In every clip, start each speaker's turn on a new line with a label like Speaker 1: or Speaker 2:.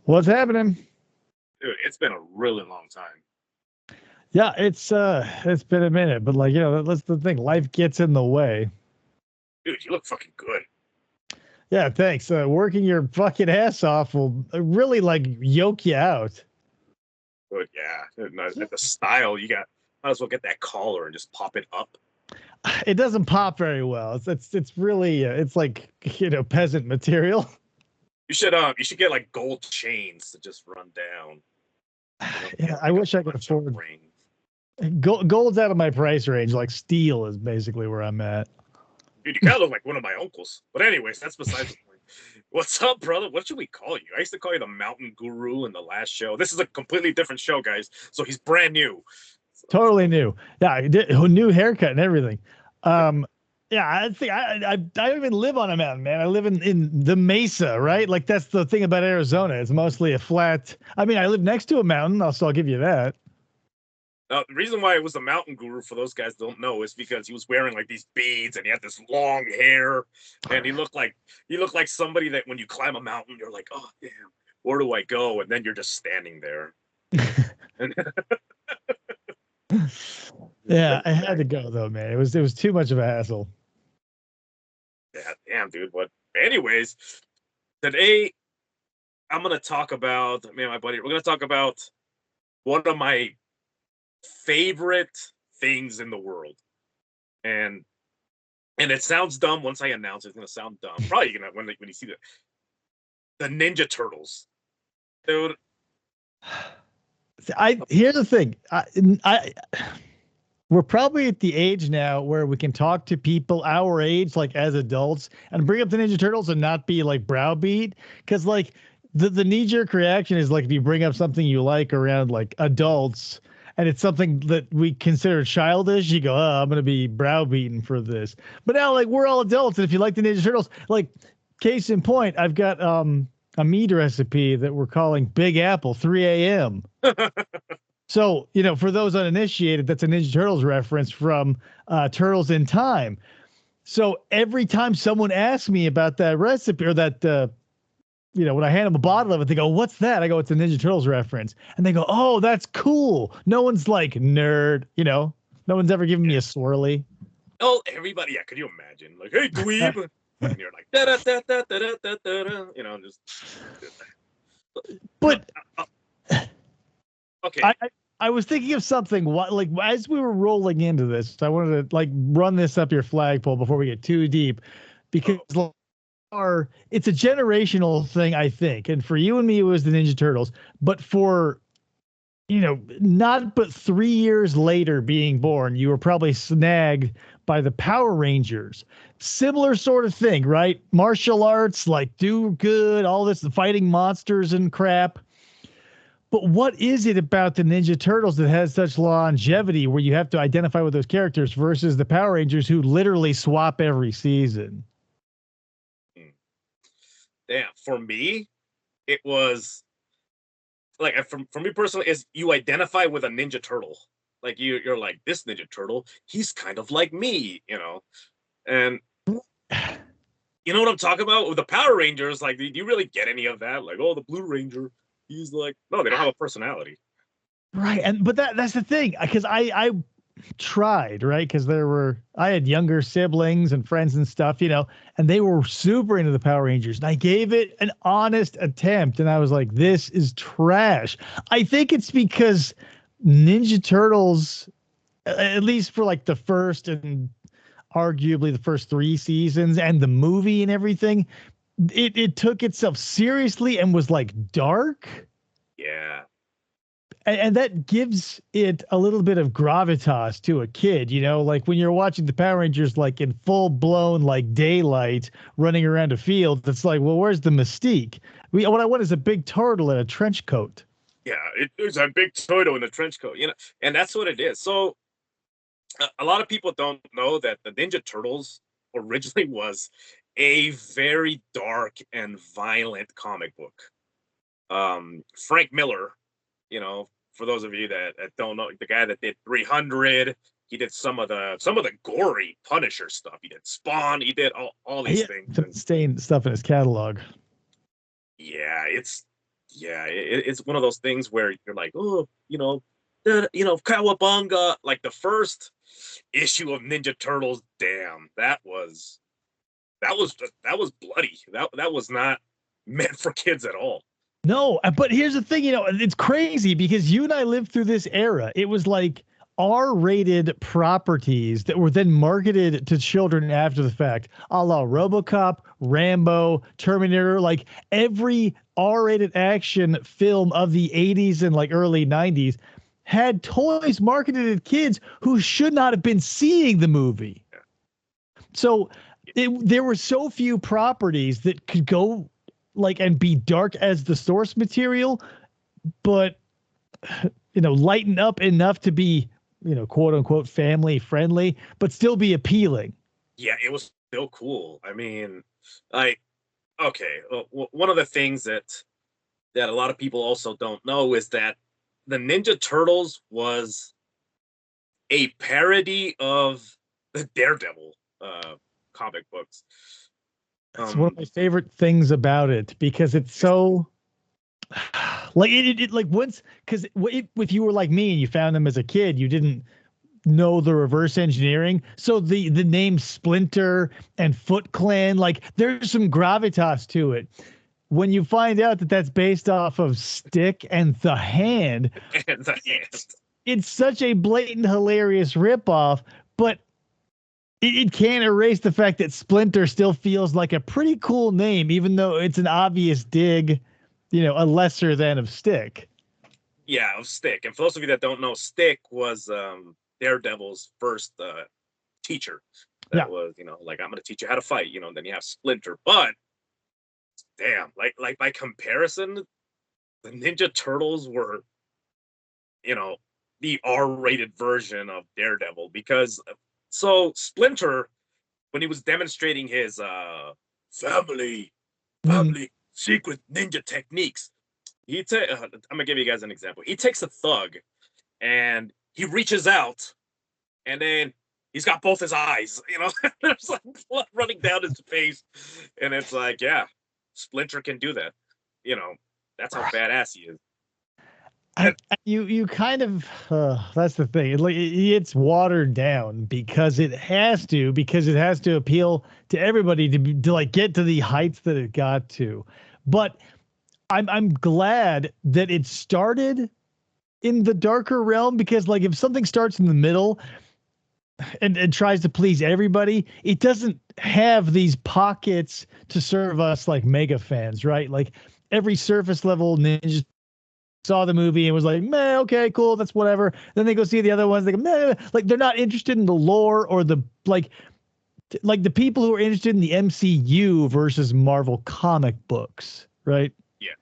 Speaker 1: What's happening?
Speaker 2: Dude, it's been a really long time.
Speaker 1: Yeah, it's been a minute, but like that's the thing. Life gets in the way.
Speaker 2: Dude, you look fucking good.
Speaker 1: Yeah, thanks. Working your fucking ass off will really like yoke you out.
Speaker 2: Good, yeah. And the style you got, might as well get that collar and just pop it up.
Speaker 1: It doesn't pop very well. It's really it's like peasant material.
Speaker 2: You should get like gold chains to just run down.
Speaker 1: Yeah, I
Speaker 2: Like a
Speaker 1: wish I could
Speaker 2: bunch of
Speaker 1: afford
Speaker 2: rings.
Speaker 1: gold's out of my price range. Like steel is basically where I'm at.
Speaker 2: Dude, you kind of look like one of my uncles. But anyways, that's besides the point. What's up, brother? What should we call you? I used to call you the Mountain Guru in the last show. This is a completely different show, guys. So he's brand new. So,
Speaker 1: Totally new. Yeah, I did, new haircut and everything. Um, yeah, I think I don't even live on a mountain, man. I live in the Mesa, right? Like that's the thing about Arizona. It's mostly a flat. I mean, I live next to a mountain, so I'll give you that.
Speaker 2: the reason why it was the Mountain Guru, for those guys don't know, is because he was wearing like these beads and he had this long hair, and he looked like somebody that when you climb a mountain, you're like, oh damn, where do I go? And then you're just standing there. And
Speaker 1: Yeah, I had to go though, man. It was too much of a hassle.
Speaker 2: yeah, damn, dude. But anyways, today I'm gonna talk about me and my buddy. We're gonna talk about one of my favorite things in the world, and and it sounds dumb once I announce it. It's gonna sound dumb. Probably gonna when you see the Ninja Turtles, dude.
Speaker 1: I here's the thing. I we're probably at the age now where we can talk to people our age, like as adults, and bring up the Ninja Turtles and not be like browbeat. Because like the knee jerk reaction is like if you bring up something you like around like adults and it's something that we consider childish, you go, oh, I'm gonna be browbeaten for this. But now like we're all adults, and if you like the Ninja Turtles, like case in point, I've got a meat recipe that we're calling Big Apple 3 a.m. So, for those uninitiated, that's a Ninja Turtles reference from Turtles in Time. So every time someone asks me about that recipe or that, when I hand them a bottle of it, they go, "What's that?" I go, "It's a Ninja Turtles reference." And they go, "Oh, that's cool." No one's like, nerd, no one's ever given me
Speaker 2: Yeah.
Speaker 1: a swirly.
Speaker 2: Oh, everybody. Yeah, could you imagine? Like, hey, dweeb, and you're like da da da da da da da da. Just no.
Speaker 1: But
Speaker 2: Okay.
Speaker 1: I was thinking of something like as we were rolling into this, I wanted to like run this up your flagpole before we get too deep because
Speaker 2: Oh,
Speaker 1: it's a generational thing, I think. And for you and me, it was the Ninja Turtles. But for not but 3 years later being born, you were probably snagged by the Power Rangers. Similar sort of thing, right? Martial arts, like do good, all this fighting monsters and crap. But what is it about the Ninja Turtles that has such longevity where you have to identify with those characters versus the Power Rangers who literally swap every season?
Speaker 2: damn. For me, it was like for me personally, is you identify with a Ninja Turtle. Like you're like this Ninja Turtle. He's kind of like me. And you know what I'm talking about with the Power Rangers? Like, do you really get any of that? Like, oh, the Blue Ranger, he's like, no, they don't have a personality.
Speaker 1: Right. And but that's the thing, because I tried, right? Because I had younger siblings and friends and stuff, and they were super into the Power Rangers. And I gave it an honest attempt, and I was like, this is trash. I think it's because Ninja Turtles, at least for like the first and arguably the first three seasons and the movie and everything, it took itself seriously and was like dark,
Speaker 2: Yeah,
Speaker 1: and that gives it a little bit of gravitas to a kid, like when you're watching the Power Rangers like in full blown like daylight running around a field. It's like, well, where's the mystique? What I want is a big turtle in a trench coat.
Speaker 2: yeah, it's a big Toto in the trench coat, and that's what it is. So a lot of people don't know that the Ninja Turtles originally was a very dark and violent comic book. Frank Miller, for those of you that don't know, the guy that did 300, he did some of the gory Punisher stuff. He did Spawn. He did all these
Speaker 1: He
Speaker 2: things,
Speaker 1: had
Speaker 2: and
Speaker 1: stain stuff in his catalog.
Speaker 2: yeah, it's Yeah, it's one of those things where you're like, oh, cowabunga. Like the first issue of Ninja Turtles, damn, that was bloody. That was not meant for kids at all.
Speaker 1: No, but here's the thing, it's crazy because you and I lived through this era. It was like R-rated properties that were then marketed to children after the fact, a la RoboCop, Rambo, Terminator, like every R-rated action film of the 80s and like early 90s had toys marketed at kids who should not have been seeing the movie. So there were so few properties that could go like and be dark as the source material, but lighten up enough to be quote unquote family friendly, but still be appealing.
Speaker 2: Yeah, it was still cool. I mean, like, okay, one of the things that a lot of people also don't know is that the Ninja Turtles was a parody of the Daredevil comic books.
Speaker 1: It's one of my favorite things about it because it's so like it like once because if you were like me and you found them as a kid, you didn't know the reverse engineering. So the name Splinter and Foot Clan, like there's some gravitas to it. When you find out that that's based off of Stick and the Hand,
Speaker 2: and the Hand.
Speaker 1: It's such a blatant, hilarious ripoff, but it can't erase the fact that Splinter still feels like a pretty cool name, even though it's an obvious dig, a lesser than of Stick.
Speaker 2: Yeah, of Stick. And for those of you that don't know, Stick was Daredevil's first teacher. That was, like, I'm going to teach you how to fight, and then you have Splinter. But damn, like by comparison, the Ninja Turtles were, the R-rated version of Daredevil because so Splinter, when he was demonstrating his family secret ninja techniques, I'm gonna give you guys an example. He takes a thug and he reaches out and then he's got both his eyes, there's like blood running down his face, and it's like, yeah, Splinter can do that. That's how badass he is.
Speaker 1: You kind of that's the thing. It's watered down because it has to appeal to everybody to like get to the heights that it got to. But I'm glad that it started in the darker realm because like if something starts in the middle and tries to please everybody, it doesn't have these pockets to serve us like mega fans, right? Like every surface level Ninja saw the movie and was like, meh, okay, cool, that's whatever. Then they go see the other ones, they go, meh, like they're not interested in the lore or the like the people who are interested in the MCU versus Marvel comic books, right?
Speaker 2: Yeah.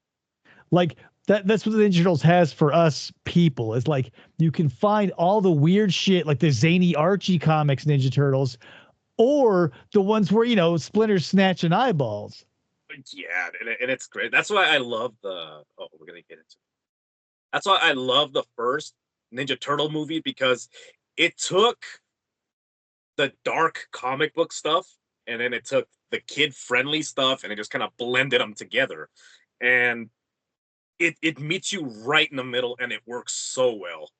Speaker 1: Like that's what the Ninja Turtles has for us people. Is like you can find all the weird shit like the zany Archie comics Ninja Turtles, or the ones where Splinter's snatching eyeballs.
Speaker 2: Yeah, and it's great. That's why I love the. Oh, we're gonna get into. That's why I love the first Ninja Turtle movie because it took the dark comic book stuff and then it took the kid friendly stuff and it just kind of blended them together, and it meets you right in the middle and it works so well.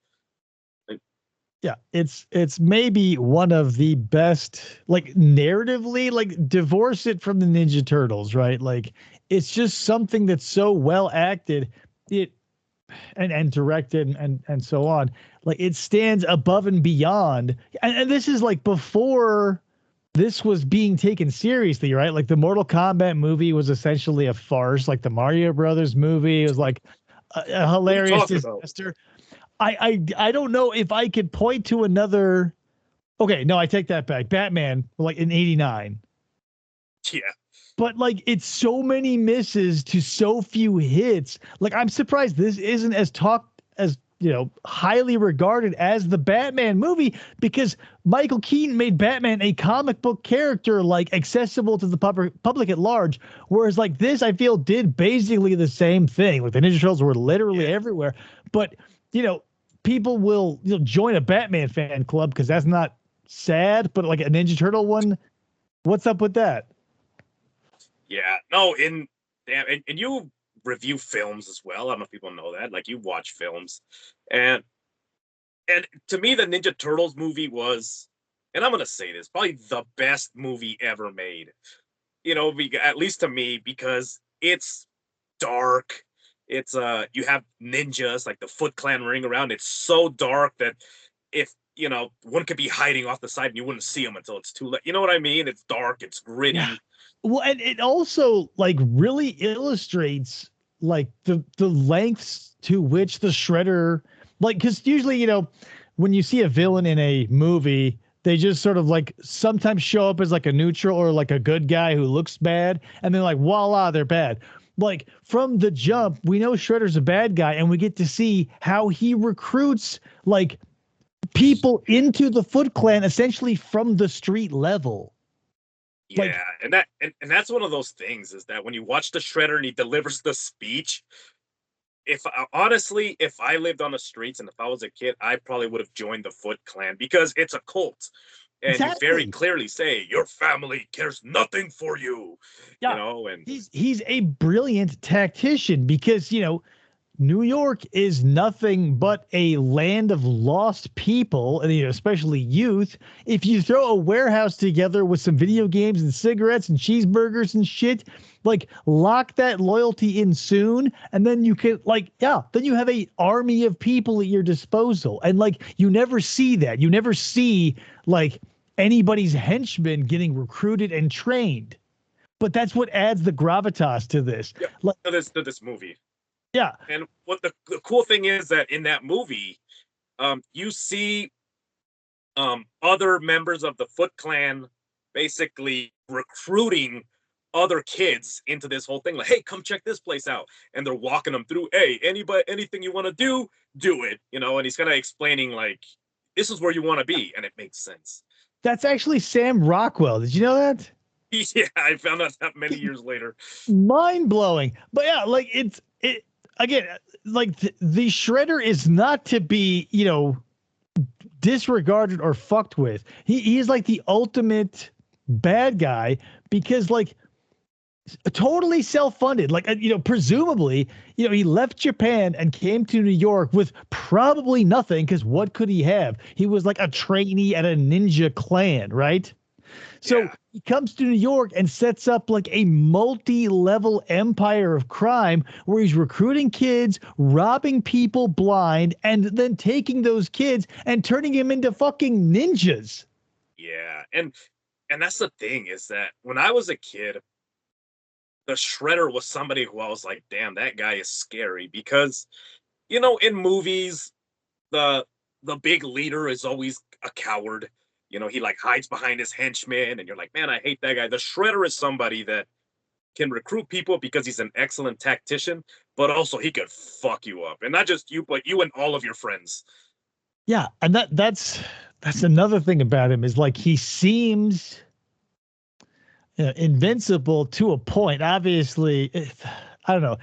Speaker 1: Yeah, it's maybe one of the best, like narratively, like divorce it from the Ninja Turtles, right? Like it's just something that's so well acted, it and directed and so on. Like it stands above and beyond. And this is like before this was being taken seriously, right? Like the Mortal Kombat movie was essentially a farce. Like the Mario Brothers movie was like a hilarious disaster. I don't know if I could point to another. Okay, no, I take that back. Batman, like in '89.
Speaker 2: Yeah.
Speaker 1: But like it's so many misses to so few hits. Like I'm surprised this isn't as talked as highly regarded as the Batman movie because Michael Keaton made Batman a comic book character like accessible to the public at large. Whereas like this, I feel did basically the same thing. Like the Ninja Turtles were literally everywhere, but people will join a Batman fan club because that's not sad, but like a Ninja Turtle one, what's up with that?
Speaker 2: Yeah, no, and damn, and you review films as well. I don't know if people know that. Like you watch films, and and to me, the Ninja Turtles movie was, and I'm gonna say this, probably the best movie ever made. At least to me, because it's dark. It's you have ninjas like the Foot Clan ring around. It's so dark that if one could be hiding off the side and you wouldn't see them until it's too late. You know what I mean? It's dark. It's
Speaker 1: Yeah.
Speaker 2: gritty.
Speaker 1: Well, and it also like really illustrates like the lengths to which the Shredder, like, because usually, when you see a villain in a movie, they just sort of like sometimes show up as like a neutral or like a good guy who looks bad, and then like voila, they're bad. Like from the jump, we know Shredder's a bad guy, and we get to see how he recruits like people into the Foot Clan essentially from the street level. Like,
Speaker 2: Yeah, and that's one of those things is that when you watch the Shredder and he delivers the speech, if honestly, if I lived on the streets and if I was a kid, I probably would have joined the Foot Clan because it's a cult. And you very
Speaker 1: exactly.
Speaker 2: clearly say your family cares nothing for you,
Speaker 1: Yeah.
Speaker 2: and
Speaker 1: He's a brilliant tactician because, New York is nothing but a land of lost people, and especially youth. If you throw a warehouse together with some video games and cigarettes and cheeseburgers and shit, like lock that loyalty in soon, and then you can then you have a army of people at your disposal. And like you never see that. You never see like anybody's henchmen getting recruited and trained. But that's what adds the gravitas to this.
Speaker 2: yeah,
Speaker 1: Like,
Speaker 2: to this movie.
Speaker 1: yeah,
Speaker 2: And what the cool thing is that in that movie, you see other members of the Foot Clan basically recruiting other kids into this whole thing. Like, hey, come check this place out, and they're walking them through. Hey, anybody, anything you want to do it. And he's kind of explaining like, this is where you want to be, and it makes sense.
Speaker 1: that's actually Sam Rockwell. Did you know that?
Speaker 2: Yeah, I found out that many years later.
Speaker 1: Mind blowing. But yeah, like it again, like the Shredder is not to be, disregarded or fucked with. He is like the ultimate bad guy because like totally self-funded. Like presumably, he left Japan and came to New York with probably nothing because what could he have? He was like a trainee at a ninja clan, right? So
Speaker 2: Yeah,
Speaker 1: he comes to New York and sets up like a multi-level empire of crime where he's recruiting kids, robbing people blind, and then taking those kids and turning them into fucking ninjas.
Speaker 2: yeah, and that's the thing is that when I was a kid, the Shredder was somebody who I was like, damn, that guy is scary because in movies the the big leader is always a coward. He like hides behind his henchmen, and you're like, man, I hate that guy. The Shredder is somebody that can recruit people because he's an excellent tactician, but also he could fuck you up, and not just you, but you and all of your friends.
Speaker 1: Yeah, and that's another thing about him is like he seems invincible to a point. Obviously, I don't know.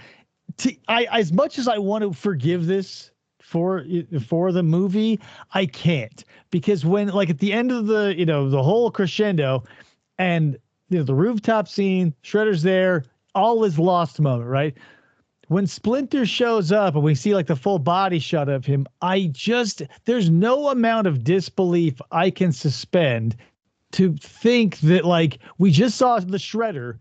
Speaker 1: I as much as I want to forgive this for the movie, I can't because when like at the end of the whole crescendo and the rooftop scene, Shredder's there, all is lost moment, right? When Splinter shows up and we see like the full body shot of him, there's no amount of disbelief I can suspend to think that like we just saw the Shredder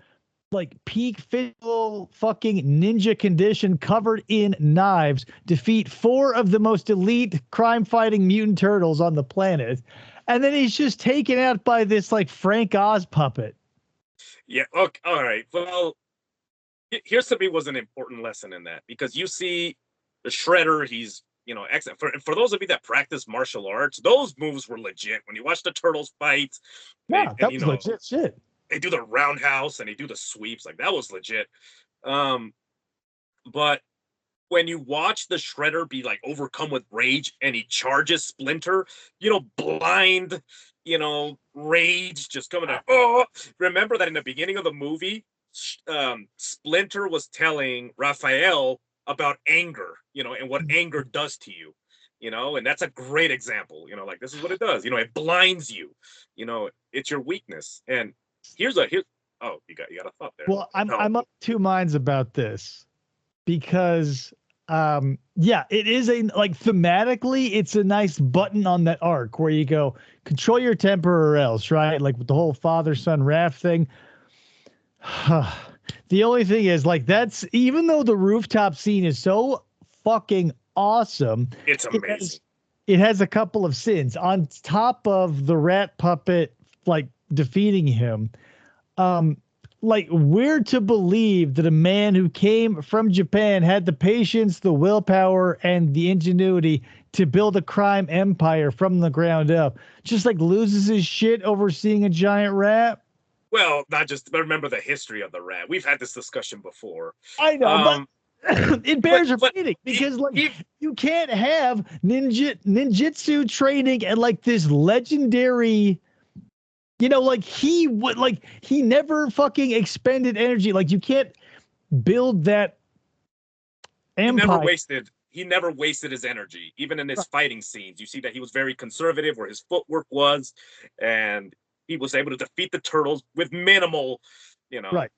Speaker 1: like peak physical fucking ninja condition covered in knives defeat four of the most elite crime fighting mutant turtles on the planet, and then he's just taken out by this like Frank Oz puppet.
Speaker 2: Yeah. Okay. All right. Well, here's to me was an important lesson in that because you see the Shredder, he's excellent. For those of you that practice martial arts, those moves were legit. When you watch the turtles fight,
Speaker 1: Yeah,
Speaker 2: and
Speaker 1: that was legit shit.
Speaker 2: they do the roundhouse and they do the sweeps, like that was legit. Um, but when you watch the Shredder be like overcome with rage and he charges Splinter, blind, rage just coming out. Oh, remember that in the beginning of the movie, Splinter was telling Raphael about anger, and what anger does to you, and that's a great example, like this is what it does, it blinds you, it's your weakness. And here's oh, you got a thought there.
Speaker 1: Well, I'm
Speaker 2: No,
Speaker 1: I'm up two minds about this. because yeah, it is a like thematically it's a nice button on that arc where you go control your temper or else, right? Like with the whole father son Raph thing. The only thing is like that's even though the rooftop scene is so fucking awesome,
Speaker 2: It's
Speaker 1: it
Speaker 2: amazing.
Speaker 1: has it has a couple of sins on top of the rat puppet like defeating him. Um, like we're to believe that a man who came from Japan had the patience, the willpower, and the ingenuity to build a crime empire from the ground up, just like loses his shit over seeing a giant rat.
Speaker 2: Well, not just, but remember the history of the rat. We've had this discussion before.
Speaker 1: I know, but
Speaker 2: Um,
Speaker 1: it
Speaker 2: but
Speaker 1: bears
Speaker 2: but
Speaker 1: repeating because like
Speaker 2: he,
Speaker 1: you can't have ninjutsu training and like this legendary, you know, like he would like he never fucking expended energy. Like you can't build that
Speaker 2: he never
Speaker 1: empire.
Speaker 2: wasted he never wasted his energy, even in his fighting scenes. You see that he was very conservative where his footwork was, and he was able to defeat the turtles with minimal, you know.
Speaker 1: Right.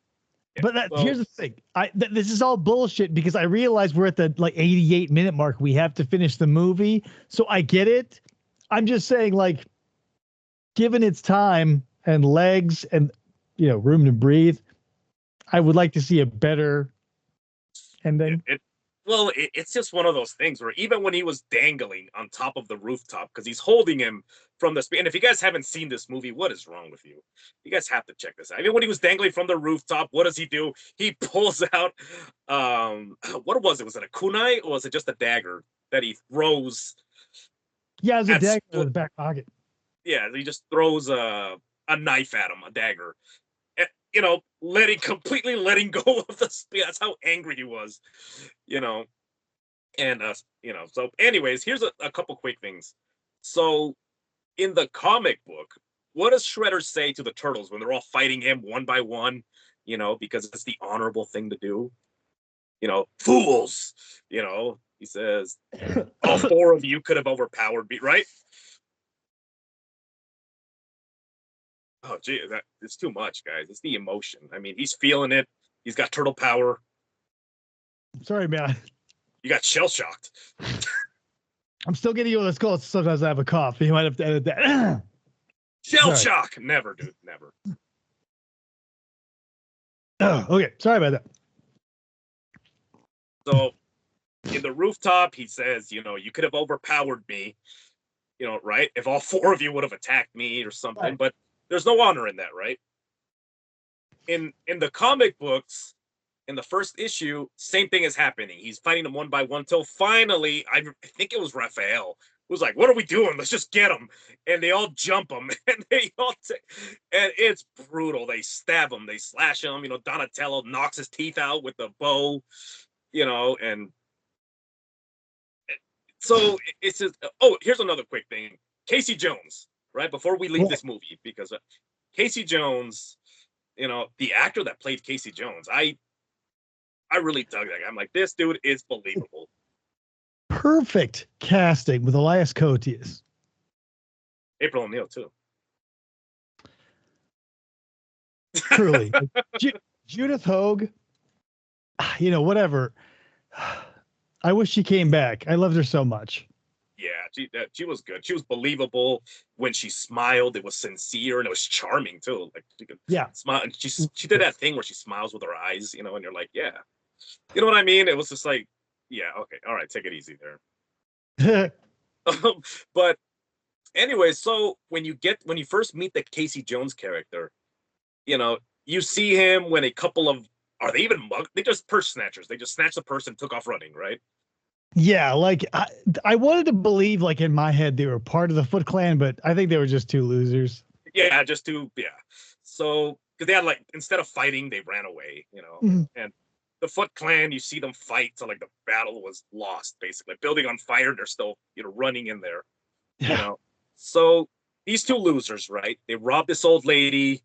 Speaker 2: Yeah.
Speaker 1: But
Speaker 2: So
Speaker 1: here's the thing. This is all bullshit because I realize we're at the like 88-minute mark. We have to finish the movie. So I get it. I'm just saying like given its time and legs and room to breathe, I would like to see a better ending.
Speaker 2: it well, it's just one of those things where even when he was dangling on top of the rooftop, because he's holding him from the speed. And if you guys haven't seen this movie, what is wrong with you? You guys have to check this out. I mean, when he was dangling from the rooftop, what does he do? He pulls out what was it? Was it a kunai or was it just a dagger that he throws
Speaker 1: Yeah, it was a
Speaker 2: at
Speaker 1: dagger in
Speaker 2: split?
Speaker 1: the back pocket.
Speaker 2: Yeah, he just throws a knife at him, a dagger. Completely letting go of the speed. That's how angry he was, you know. And so anyways, here's a couple quick things. So in the comic book, what does Shredder say to the turtles when they're all fighting him one by one? Because it's the honorable thing to do. Fools. He says, all four of you could have overpowered me, right? Oh, gee, it's too much, guys. It's the emotion. I mean, he's feeling it. He's got turtle power.
Speaker 1: Sorry, man.
Speaker 2: You got shell shocked.
Speaker 1: I'm still getting you on this call. Sometimes I have a cough. You might have to edit that.
Speaker 2: Shell shock. Never, dude. Never.
Speaker 1: Okay. Sorry about that.
Speaker 2: So in the rooftop, he says, you could have overpowered me, right? If all four of you would have attacked me or something,
Speaker 1: Right.
Speaker 2: but there's no honor in that, right? In the comic books, in the first issue, same thing is happening. He's fighting them one by one till finally, I think it was Raphael was like, "What are we doing? Let's just get him!" And they all jump him, and and it's brutal. They stab him, they slash him. Donatello knocks his teeth out with the bow. And so it's just. Oh, here's another quick thing. Casey Jones, right before we leave this movie, because Casey Jones, the actor that played Casey Jones, I really dug that guy. I'm like, this dude is believable.
Speaker 1: Perfect casting with Elias Koteas.
Speaker 2: April O'Neil too.
Speaker 1: Truly. Judith Hogue, whatever. I wish she came back. I loved her so much.
Speaker 2: Yeah, she was good. She was believable when she smiled. It was sincere and it was charming too. Like she could smile, and she did that thing where she smiles with her eyes, and you're like, yeah, you know what I mean? It was just like, yeah, okay, all right, take it easy there. But anyway, so when you first meet the Casey Jones character, you see him when a couple of are they even mugged? They just purse snatchers. They just snatched the purse and took off running, right?
Speaker 1: Yeah, like I wanted to believe, like in my head, they were part of the Foot Clan, but I think they were just two losers.
Speaker 2: Yeah, just to So because they had instead of fighting, they ran away, and the Foot Clan, you see them fight till like the battle was lost, basically. Building on fire, they're still running in there, So these two losers, right? They rob this old lady,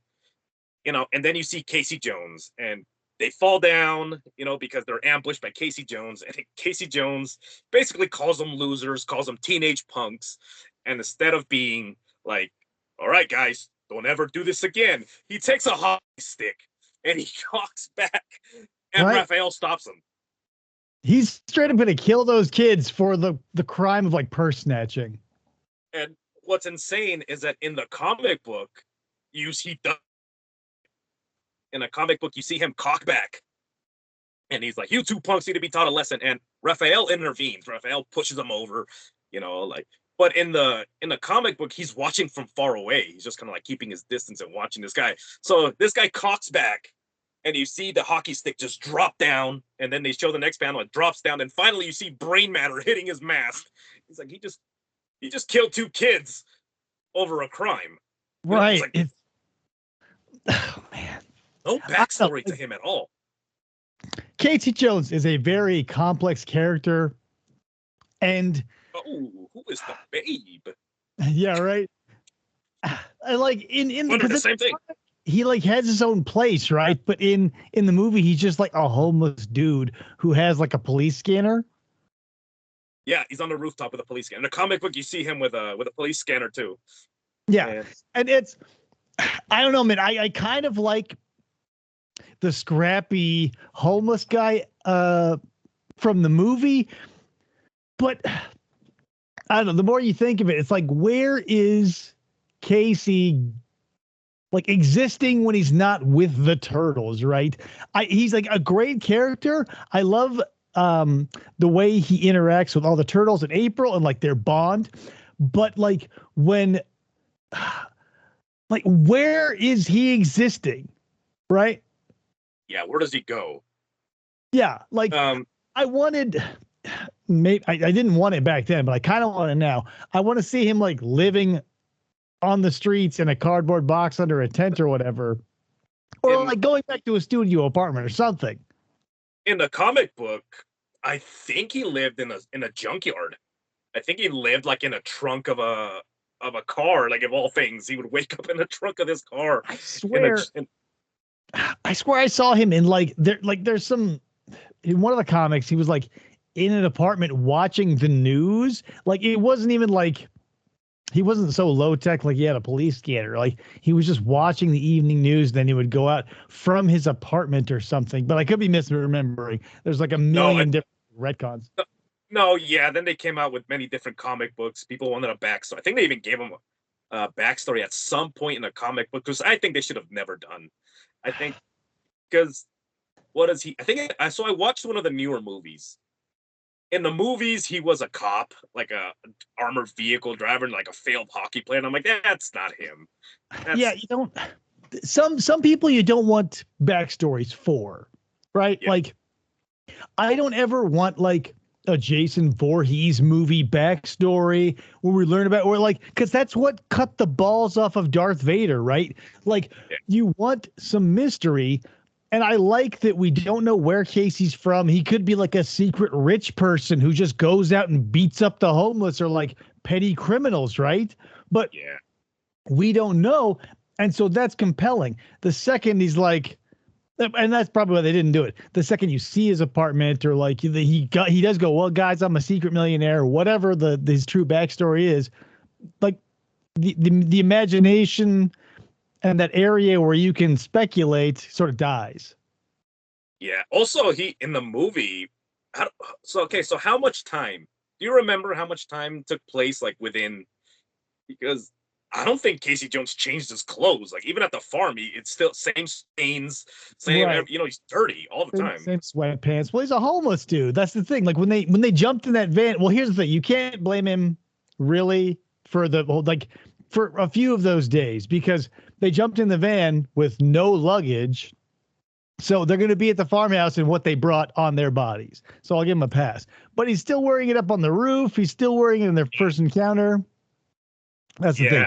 Speaker 2: and then you see Casey Jones, and they fall down, because they're ambushed by Casey Jones, and Casey Jones basically calls them losers, calls them teenage punks, and instead of being like, all right, guys, don't ever do this again, he takes a hockey stick and he walks back, and
Speaker 1: Right?
Speaker 2: Raphael stops him.
Speaker 1: He's straight up gonna kill those kids for the crime of like purse snatching.
Speaker 2: And what's insane is that in the comic book, he does in a comic book you see him cock back, and he's like, "You two punks need to be taught a lesson." And Raphael intervenes. Raphael pushes him over, like. But in the comic book, he's watching from far away. He's just kind of like keeping his distance and watching this guy. So this guy cocks back, and you see the hockey stick just drop down, and then they show the next panel, it drops down, and finally you see brain matter hitting his mask. He's like, he just killed two kids over a crime.
Speaker 1: Right.
Speaker 2: Like,
Speaker 1: oh man.
Speaker 2: No backstory to him at all.
Speaker 1: Casey Jones is a very complex character, and
Speaker 2: who is the babe?
Speaker 1: Yeah, right. I like in
Speaker 2: the same thing.
Speaker 1: He like has his own place, right? But in the movie, he's just like a homeless dude who has like a police scanner.
Speaker 2: Yeah, he's on the rooftop with a police scanner. In the comic book, you see him with a police scanner too.
Speaker 1: Yeah, and it's I don't know, man. I kind of like the scrappy homeless guy from the movie, but I don't know. The more you think of it, it's like, where is Casey like existing when he's not with the turtles, right? He's like a great character. I love the way he interacts with all the turtles in April and like their bond. But like when like where is he existing? Right?
Speaker 2: Yeah, where does he go?
Speaker 1: Yeah, like I wanted maybe I didn't want it back then, but I kind of want it now. I want to see him like living on the streets in a cardboard box under a tent or whatever, or like going back to a studio apartment or something.
Speaker 2: In the comic book, I think he lived in a junkyard. I think he lived like in a trunk of a car. Like of all things, he would wake up in the trunk of this car.
Speaker 1: I swear, I swear I saw him in there's some in one of the comics. He was like in an apartment watching the news. Like it wasn't even like. He wasn't so low tech like he had a police scanner. Like he was just watching the evening news. Then he would go out from his apartment or something. But I could be misremembering. There's like a million different retcons.
Speaker 2: No, yeah. Then they came out with many different comic books. People wanted a backstory. I think they even gave him a backstory at some point in the comic book, because I think they should have never done. I think because what is he? I think so. I watched one of the newer movies. In the movies, he was a cop, like a armored vehicle driver, and like a failed hockey player. And I'm like, that's not him.
Speaker 1: Yeah, you don't. Some people you don't want backstories for, right? Yeah. Like, I don't ever want like a Jason Voorhees movie backstory where we learn about, or like, because that's what cut the balls off of Darth Vader, right? Like, you want some mystery. And I like that we don't know where Casey's from. He could be like a secret rich person who just goes out and beats up the homeless or like petty criminals, right? But we don't know. And so that's compelling. The second he's like, and that's probably why they didn't do it. The second you see his apartment or like he does go, well, guys, I'm a secret millionaire, or whatever his true backstory is. Like the imagination and that area where you can speculate sort of dies.
Speaker 2: Yeah. Also, he in the movie. So how much time? Do you remember how much time took place like within? Because I don't think Casey Jones changed his clothes. Like even at the farm, it's still same stains, same. Right. He's dirty all the time.
Speaker 1: Same sweatpants. Well, he's a homeless dude. That's the thing. Like when they jumped in that van. Well, here's the thing. You can't blame him really for for a few of those days, because they jumped in the van with no luggage. So they're going to be at the farmhouse in what they brought on their bodies. So I'll give him a pass. But he's still wearing it up on the roof. He's still wearing it in their first encounter. That's the thing.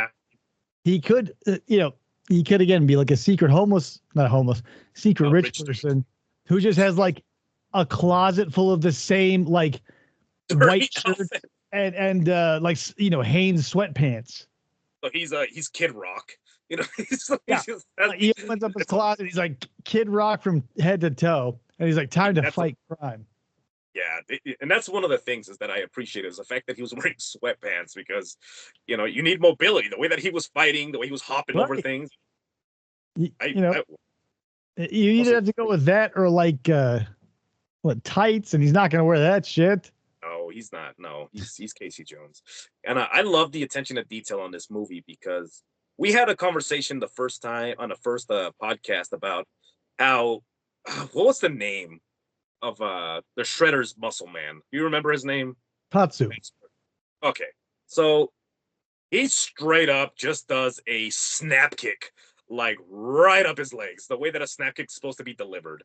Speaker 1: He could, he could again be like a secret rich person who just has like a closet full of the same like white shirts and Hanes sweatpants.
Speaker 2: So he's Kid Rock,
Speaker 1: he opens up his closet. He's like Kid Rock from head to toe, and he's like, time to fight crime.
Speaker 2: Yeah, and that's one of the things is that I appreciate is the fact that he was wearing sweatpants, because you need mobility. The way that he was fighting, the way he was hopping over things.
Speaker 1: You either have to go with that or like what, tights, and he's not going to wear that shit.
Speaker 2: No, he's not. No, he's Casey Jones, and I love the attention to detail on this movie because we had a conversation the first time on the first podcast about how what was the name of the Shredder's muscle man? Do you remember his name?
Speaker 1: Tatsu.
Speaker 2: Okay, so he straight up just does a snap kick, like right up his legs, the way that a snap kick's supposed to be delivered.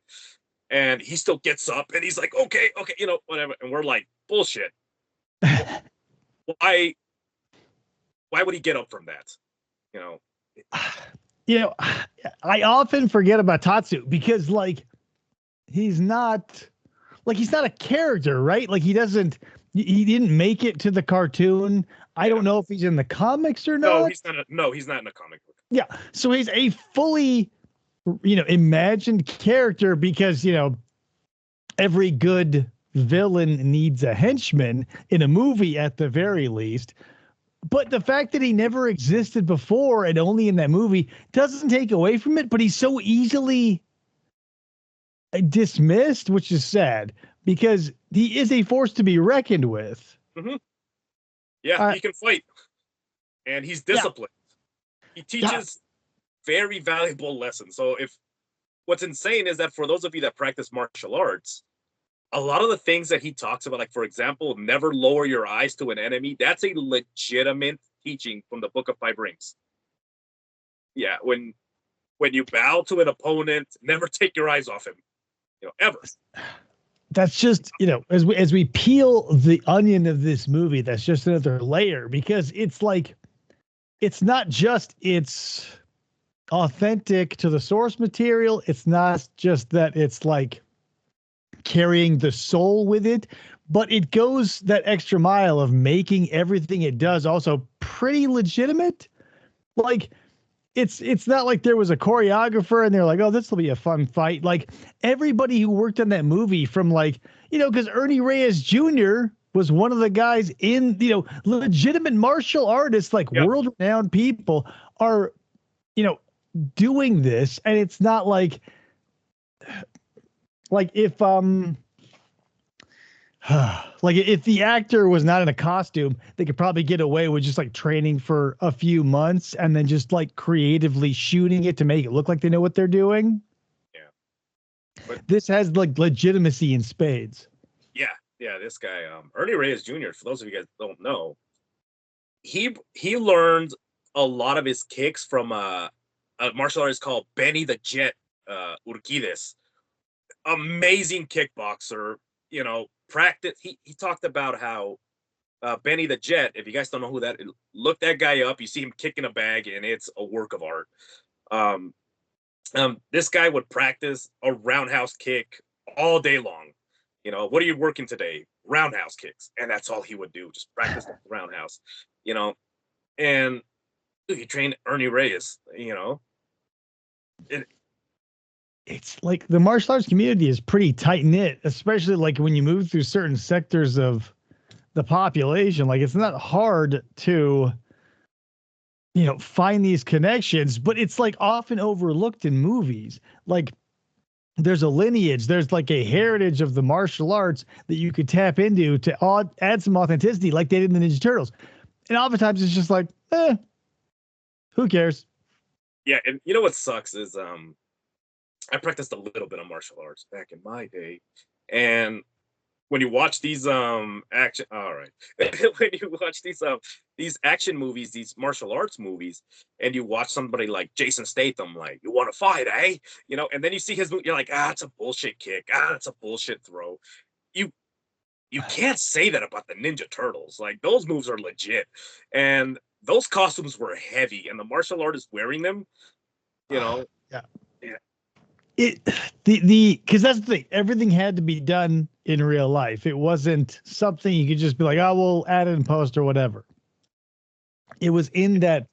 Speaker 2: And he still gets up and he's like, okay, whatever. And we're like, bullshit. Why would he get up from that? You know,
Speaker 1: you know, I often forget about Tatsu because he's not a character, right? Like he didn't make it to the cartoon. I don't know if he's in the comics or not.
Speaker 2: He's not in the comic book.
Speaker 1: Yeah. So he's a fully, imagined character because, every good villain needs a henchman in a movie at the very least. But the fact that he never existed before and only in that movie doesn't take away from it, but he's so easily dismissed, which is sad because he is a force to be reckoned with.
Speaker 2: Mm-hmm. Yeah, he can fight and he's disciplined. Yeah. He teaches very valuable lessons. So what's insane is that for those of you that practice martial arts, a lot of the things that he talks about, like, for example, never lower your eyes to an enemy, that's a legitimate teaching from the Book of Five Rings. Yeah, when you bow to an opponent, never take your eyes off him, ever.
Speaker 1: That's just, as we peel the onion of this movie, that's just another layer because it's not just it's authentic to the source material. It's not just that it's carrying the soul with it, but it goes that extra mile of making everything it does also pretty legitimate. It's not like there was a choreographer and they're like, oh, this will be a fun fight. Like everybody who worked on that movie from because Ernie Reyes Jr. was one of the guys in, legitimate martial artists, world-renowned people are, doing this. And it's not if if the actor was not in a costume, they could probably get away with just training for a few months and then just creatively shooting it to make it look like they know what they're doing. Yeah. But this has legitimacy in spades.
Speaker 2: Yeah. Yeah. This guy, Ernie Reyes Jr., for those of you guys that don't know, he learned a lot of his kicks from a martial artist called Benny the Jet Urquidez. Amazing kickboxer, practice. He talked about how Benny the Jet, if you guys don't know who that is, look that guy up. You see him kicking a bag and it's a work of art. This guy would practice a roundhouse kick all day long. What are you working today? Roundhouse kicks. And that's all he would do. Just practice the roundhouse, and he trained Ernie Reyes,
Speaker 1: it's the martial arts community is pretty tight knit, especially when you move through certain sectors of the population. It's not hard to, find these connections, but it's often overlooked in movies. There's a lineage, there's a heritage of the martial arts that you could tap into to add some authenticity like they did in the Ninja Turtles. And oftentimes it's just who cares?
Speaker 2: Yeah. And you know what sucks is, I practiced a little bit of martial arts back in my day, and when you watch these action, all right, when you watch these action movies, these martial arts movies, and you watch somebody like Jason Statham, you want to fight, eh? And then you see his movie, you're like, it's a bullshit kick, it's a bullshit throw. You can't say that about the Ninja Turtles. Those moves are legit, and those costumes were heavy, and the martial artist wearing them,
Speaker 1: Yeah.
Speaker 2: Yeah.
Speaker 1: Because that's the thing, everything had to be done in real life. It wasn't something you could just be like, oh, we'll add it in post or whatever. It was in that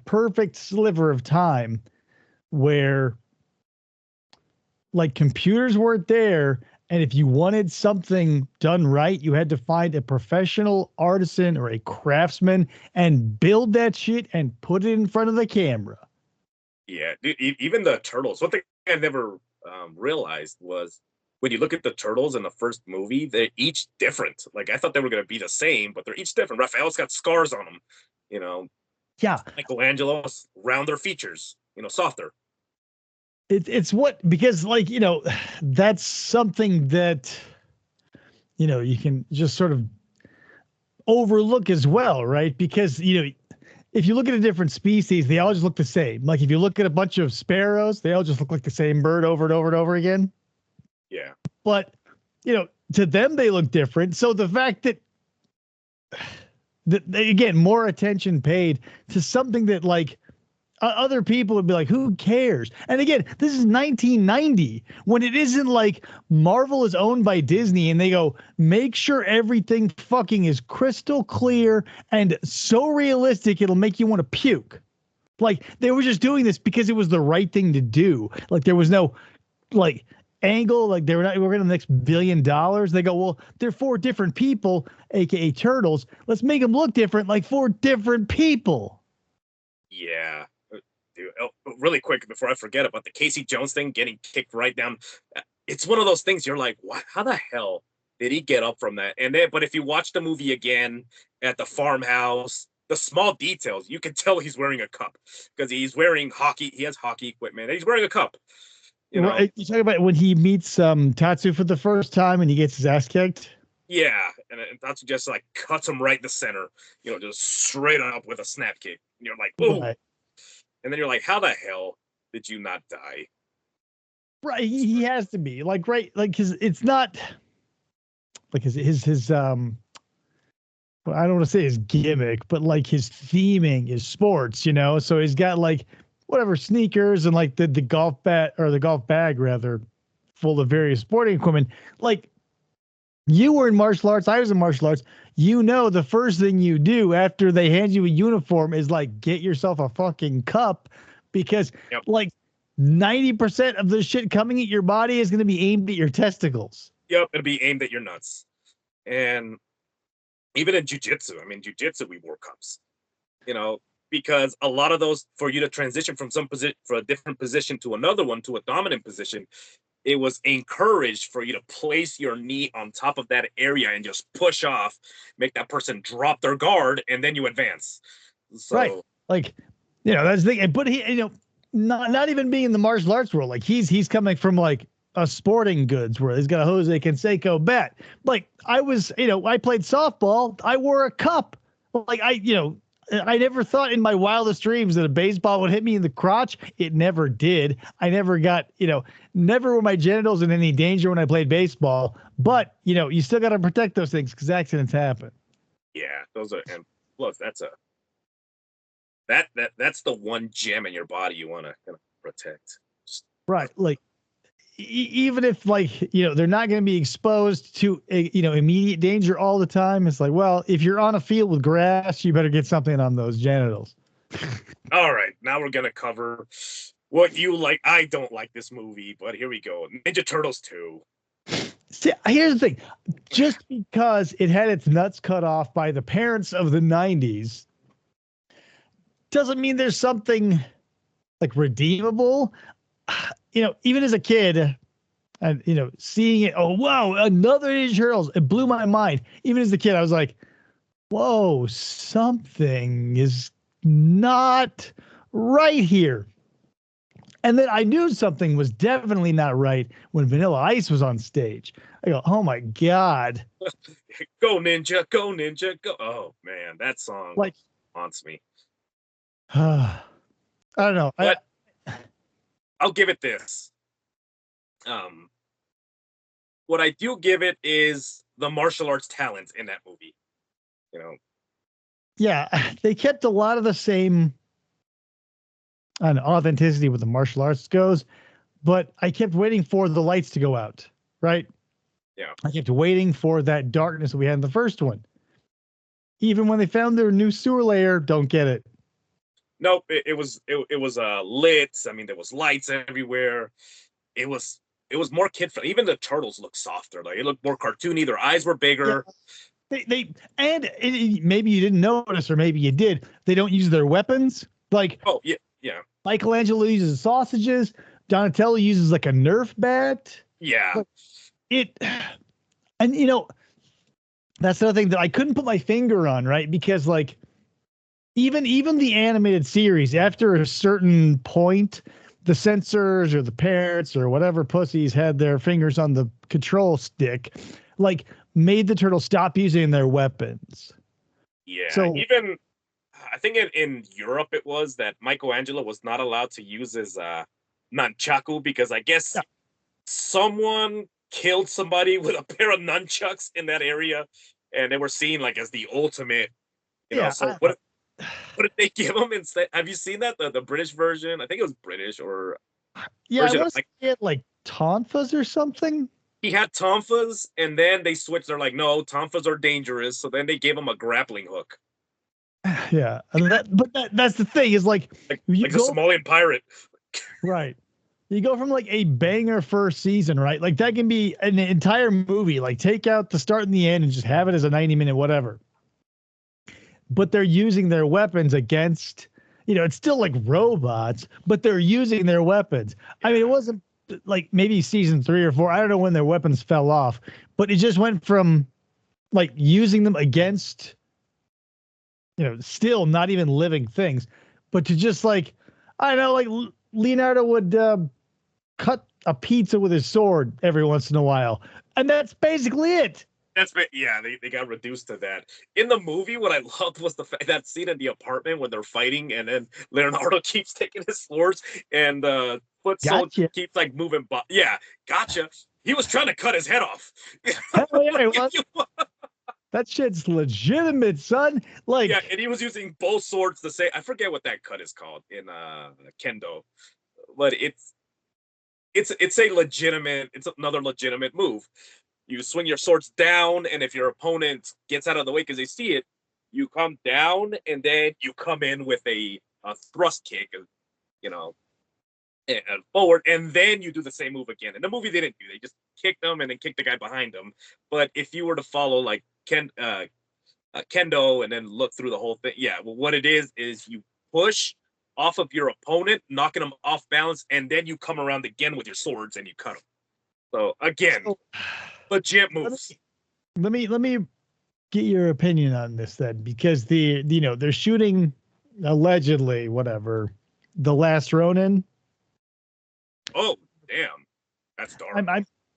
Speaker 1: perfect sliver of time where computers weren't there, and if you wanted something done right, you had to find a professional artisan or a craftsman and build that shit and put it in front of the camera.
Speaker 2: Yeah, even the Turtles. One thing I never realized was when you look at the turtles in the first movie, they're each different. Like I thought they were going to be the same, but they're each different. Raphael's got scars on him, you know.
Speaker 1: Yeah,
Speaker 2: Michelangelo's rounder features, softer.
Speaker 1: it's what, because like, that's something that, you can just sort of overlook as well, right? Because, if you look at a different species, they all just look the same. Like if you look at a bunch of sparrows, they all just look like the same bird over and over and over again.
Speaker 2: Yeah.
Speaker 1: But, to them, they look different. So the fact that, again, more attention paid to something that like other people would be like, who cares? And again, this is 1990 when it isn't like Marvel is owned by Disney and they go, make sure everything fucking is crystal clear and so realistic it'll make you want to puke. Like they were just doing this because it was the right thing to do. Like there was no like angle, like we're going to the next $1 billion. They go, well, they're 4 different people, aka turtles. Let's make them look different, like 4 different people.
Speaker 2: Yeah. Dude, really quick before I forget about the Casey Jones thing getting kicked right down. It's one of those things you're like, what? How the hell did he get up from that? And then, but if you watch the movie again at the farmhouse, the small details, you can tell he's wearing a cup because he's wearing hockey. He has hockey equipment. And he's wearing a cup.
Speaker 1: Right. You talking about when he meets Tatsu for the first time and he gets his ass kicked?
Speaker 2: Yeah, and Tatsu just like cuts him right in the center, just straight up with a snap kick. And you're like, oh. Right. And then you're like, how the hell did you not die?
Speaker 1: Right. He has to be like, right. Like, cause it's not like his well, I don't want to say his gimmick, but like his theming is sports, so he's got like whatever sneakers and like the golf bat or the golf bag rather full of various sporting equipment. Like you were in martial arts. I was in martial arts. The first thing you do after they hand you a uniform is like get yourself a fucking cup because like 90% of the shit coming at your body is going to be aimed at your testicles.
Speaker 2: Yep. It'll be aimed at your nuts. And even in jiu-jitsu, we wore cups, because a lot of those for you to transition from some position, for a different position to another one, to a dominant position, it was encouraged for you to place your knee on top of that area and just push off, make that person drop their guard, and then you advance. So,
Speaker 1: right. Like, that's the thing. But he, not even being in the martial arts world, like he's coming from like a sporting goods where he's got a Jose Canseco bat. Like I was, I played softball. I wore a cup. Like I never thought in my wildest dreams that a baseball would hit me in the crotch. It never did. I never got, never were my genitals in any danger when I played baseball. But, you still got to protect those things because accidents happen.
Speaker 2: Yeah, those are, and plus that's the one gem in your body you want to kind of protect.
Speaker 1: Right. Like, even if like, they're not going to be exposed to, immediate danger all the time. It's like, well, if you're on a field with grass, you better get something on those genitals.
Speaker 2: All right. Now we're going to cover what you like. I don't like this movie, but here we go. Ninja Turtles 2.
Speaker 1: See, here's the thing. Just because it had its nuts cut off by the parents of the 90s doesn't mean there's something like redeemable. Even as a kid, and seeing it, oh wow, another Ninja Turtles, it blew my mind. Even as a kid, I was like, whoa, something is not right here. And then I knew something was definitely not right when Vanilla Ice was on stage. I go, oh my God.
Speaker 2: Go Ninja, go Ninja, go. Oh man, that song like haunts me.
Speaker 1: I don't know.
Speaker 2: But I'll give it this. What I do give it is the martial arts talent in that movie.
Speaker 1: Yeah, they kept a lot of the same authenticity with the martial arts goes, but I kept waiting for the lights to go out, right?
Speaker 2: Yeah.
Speaker 1: I kept waiting for that darkness that we had in the first one. Even when they found their new sewer layer, don't get it.
Speaker 2: Nope, it was lit. There was lights everywhere. It was more kid friendly. Even the turtles looked softer. Like it looked more cartoony. Their eyes were bigger.
Speaker 1: Yeah. Maybe you didn't notice, or maybe you did. They don't use their weapons. Like
Speaker 2: yeah.
Speaker 1: Michelangelo uses sausages. Donatello uses like a Nerf bat.
Speaker 2: Yeah.
Speaker 1: it, and that's another thing that I couldn't put my finger on, right? Because like even the animated series, after a certain point, the censors or the parents or whatever pussies had their fingers on the control stick, like made the turtles stop using their weapons.
Speaker 2: Yeah,
Speaker 1: So
Speaker 2: even I think in Europe it was that Michelangelo was not allowed to use his nunchaku because I guess
Speaker 1: yeah,
Speaker 2: someone killed somebody with a pair of nunchucks in that area, and they were seen like as the ultimate.
Speaker 1: yeah,
Speaker 2: So what did they give him instead? Have you seen that the British version? I think it was British or
Speaker 1: yeah, I
Speaker 2: version of
Speaker 1: want to
Speaker 2: like
Speaker 1: say it like tonfas or something.
Speaker 2: he had tonfas, and then they switched. They're like, no, tonfas are dangerous. So then they gave him a grappling hook,
Speaker 1: Yeah, and that's the thing is like you
Speaker 2: like a
Speaker 1: go
Speaker 2: Somalian pirate.
Speaker 1: right. You go from like a banger first season, right? Like that can be an entire movie. Like take out the start and the end and just have it as a 90-minute whatever. But they're using their weapons against, it's still like robots, but they're using their weapons. I mean, it wasn't like maybe season 3 or 4. I don't know when their weapons fell off, but it just went from like using them against, still not even living things, but to just like, I don't know, like Leonardo would cut a pizza with his sword every once in a while. And that's basically it.
Speaker 2: Yeah, they got reduced to that. In the movie, what I loved was that scene in the apartment when they're fighting, and then Leonardo keeps taking his swords, and Foot Soldier
Speaker 1: Gotcha.
Speaker 2: keeps like moving. Yeah, gotcha. He was trying to cut his head off.
Speaker 1: Hell yeah,
Speaker 2: Like,
Speaker 1: it was. That shit's legitimate, son.
Speaker 2: yeah,
Speaker 1: Like,
Speaker 2: and he was using both swords to say. I forget what that cut is called in kendo, but it's a legitimate. It's another legitimate move. You swing your swords down, and if your opponent gets out of the way because they see it, you come down, and then you come in with a thrust kick, you know, and forward, and then you do the same move again. In the movie, they didn't do. They just kicked them and then kicked the guy behind them. But if you were to follow like kendo and then look through the whole thing, yeah, well, what it is you push off of your opponent, knocking them off balance, and then you come around again with your swords and you cut them. So again,
Speaker 1: so
Speaker 2: legit
Speaker 1: let
Speaker 2: moves.
Speaker 1: me let me get your opinion on this then, because they're shooting allegedly whatever the last Ronin.
Speaker 2: Oh, damn. That's dark.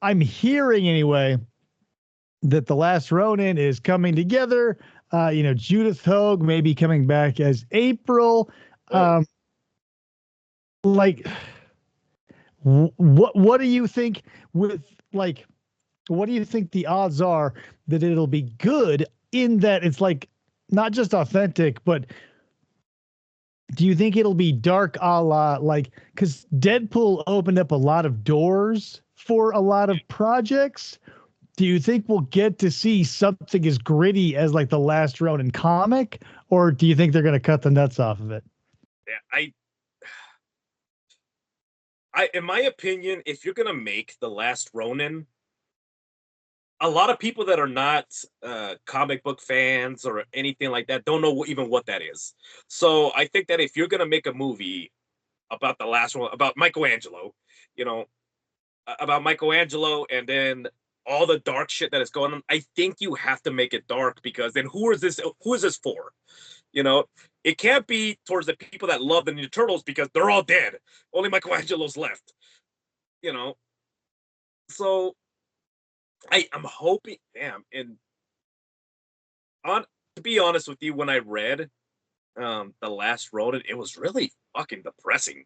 Speaker 1: I'm hearing anyway that the last Ronin is coming together. Judith Hogue may be coming back as April.
Speaker 2: Oh,
Speaker 1: Like, what do you think with like what do you think the odds are that it'll be good, in that it's like not just authentic, but do you think it'll be dark a la like, because Deadpool opened up a lot of doors for a lot of projects? Do you think we'll get to see something as gritty as like the last Ronin comic, or do you think they're going to cut the nuts off of it?
Speaker 2: yeah. In my opinion, if you're gonna make the last Ronin, a lot of people that are not comic book fans or anything like that don't know even what that is. So I think that if you're gonna make a movie about the last one, about Michelangelo, you know, about Michelangelo, and then all the dark shit that is going on, I think you have to make it dark, because then who is this? Who is this for? You know, it can't be towards the people that love the Ninja Turtles because they're all dead. Only Michelangelo's left. You know, so I'm hoping. Damn, and on to be honest with you, when I read the last Ronin, it was really fucking depressing.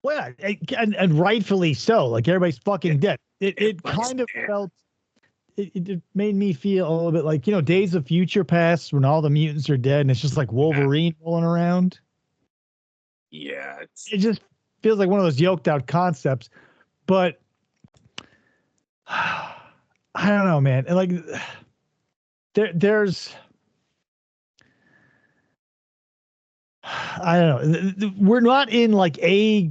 Speaker 1: Well, and rightfully so. Like everybody's fucking dead. It
Speaker 2: Everybody's
Speaker 1: kind of
Speaker 2: dead.
Speaker 1: felt. It made me feel a little bit like Days of Future Past, when all the mutants are dead and it's just like
Speaker 2: Yeah,
Speaker 1: Wolverine rolling around.
Speaker 2: yeah, it's
Speaker 1: It just feels like one of those yoked out concepts. But I don't know, man. And like there's I don't know. We're not in like A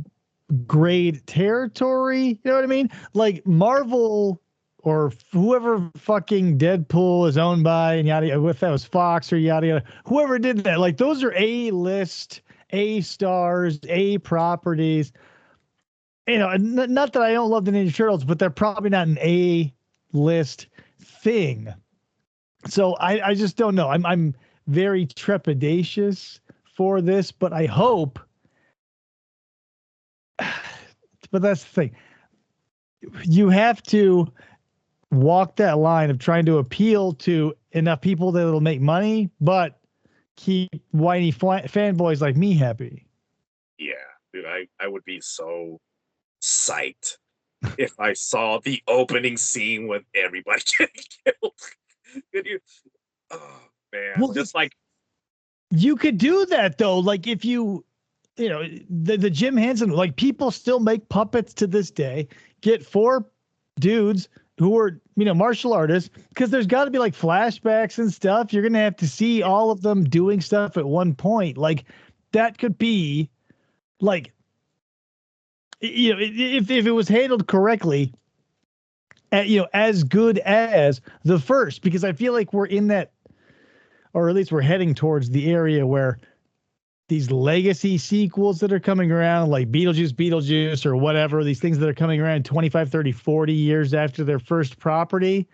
Speaker 1: grade territory. You know what I mean? Like Marvel or whoever fucking Deadpool is owned by, and yada yada. If that was Fox or yada yada, whoever did that, like those are A list, A stars, A properties. Not that I don't love the Ninja Turtles, but they're probably not an A list thing. So I just don't know. I'm very trepidatious for this, but I hope. But that's the thing. You have to walk that line of trying to appeal to enough people that it'll make money, but keep whiny fanboys like me happy.
Speaker 2: Yeah, dude, I would be so psyched if I saw the opening scene with everybody getting killed. Could you? Oh man,
Speaker 1: Well,
Speaker 2: just like
Speaker 1: you could do that though. Like if you know, the Jim Henson, like people still make puppets to this day. Get 4 dudes who are, martial artists, because there's got to be like flashbacks and stuff. You're going to have to see all of them doing stuff at one point. Like that could be like, if it was handled correctly, as good as the first, because I feel like we're in that, or at least we're heading towards the area where these legacy sequels that are coming around, like Beetlejuice, or whatever, these things that are coming around 25, 30, 40 years after their first property,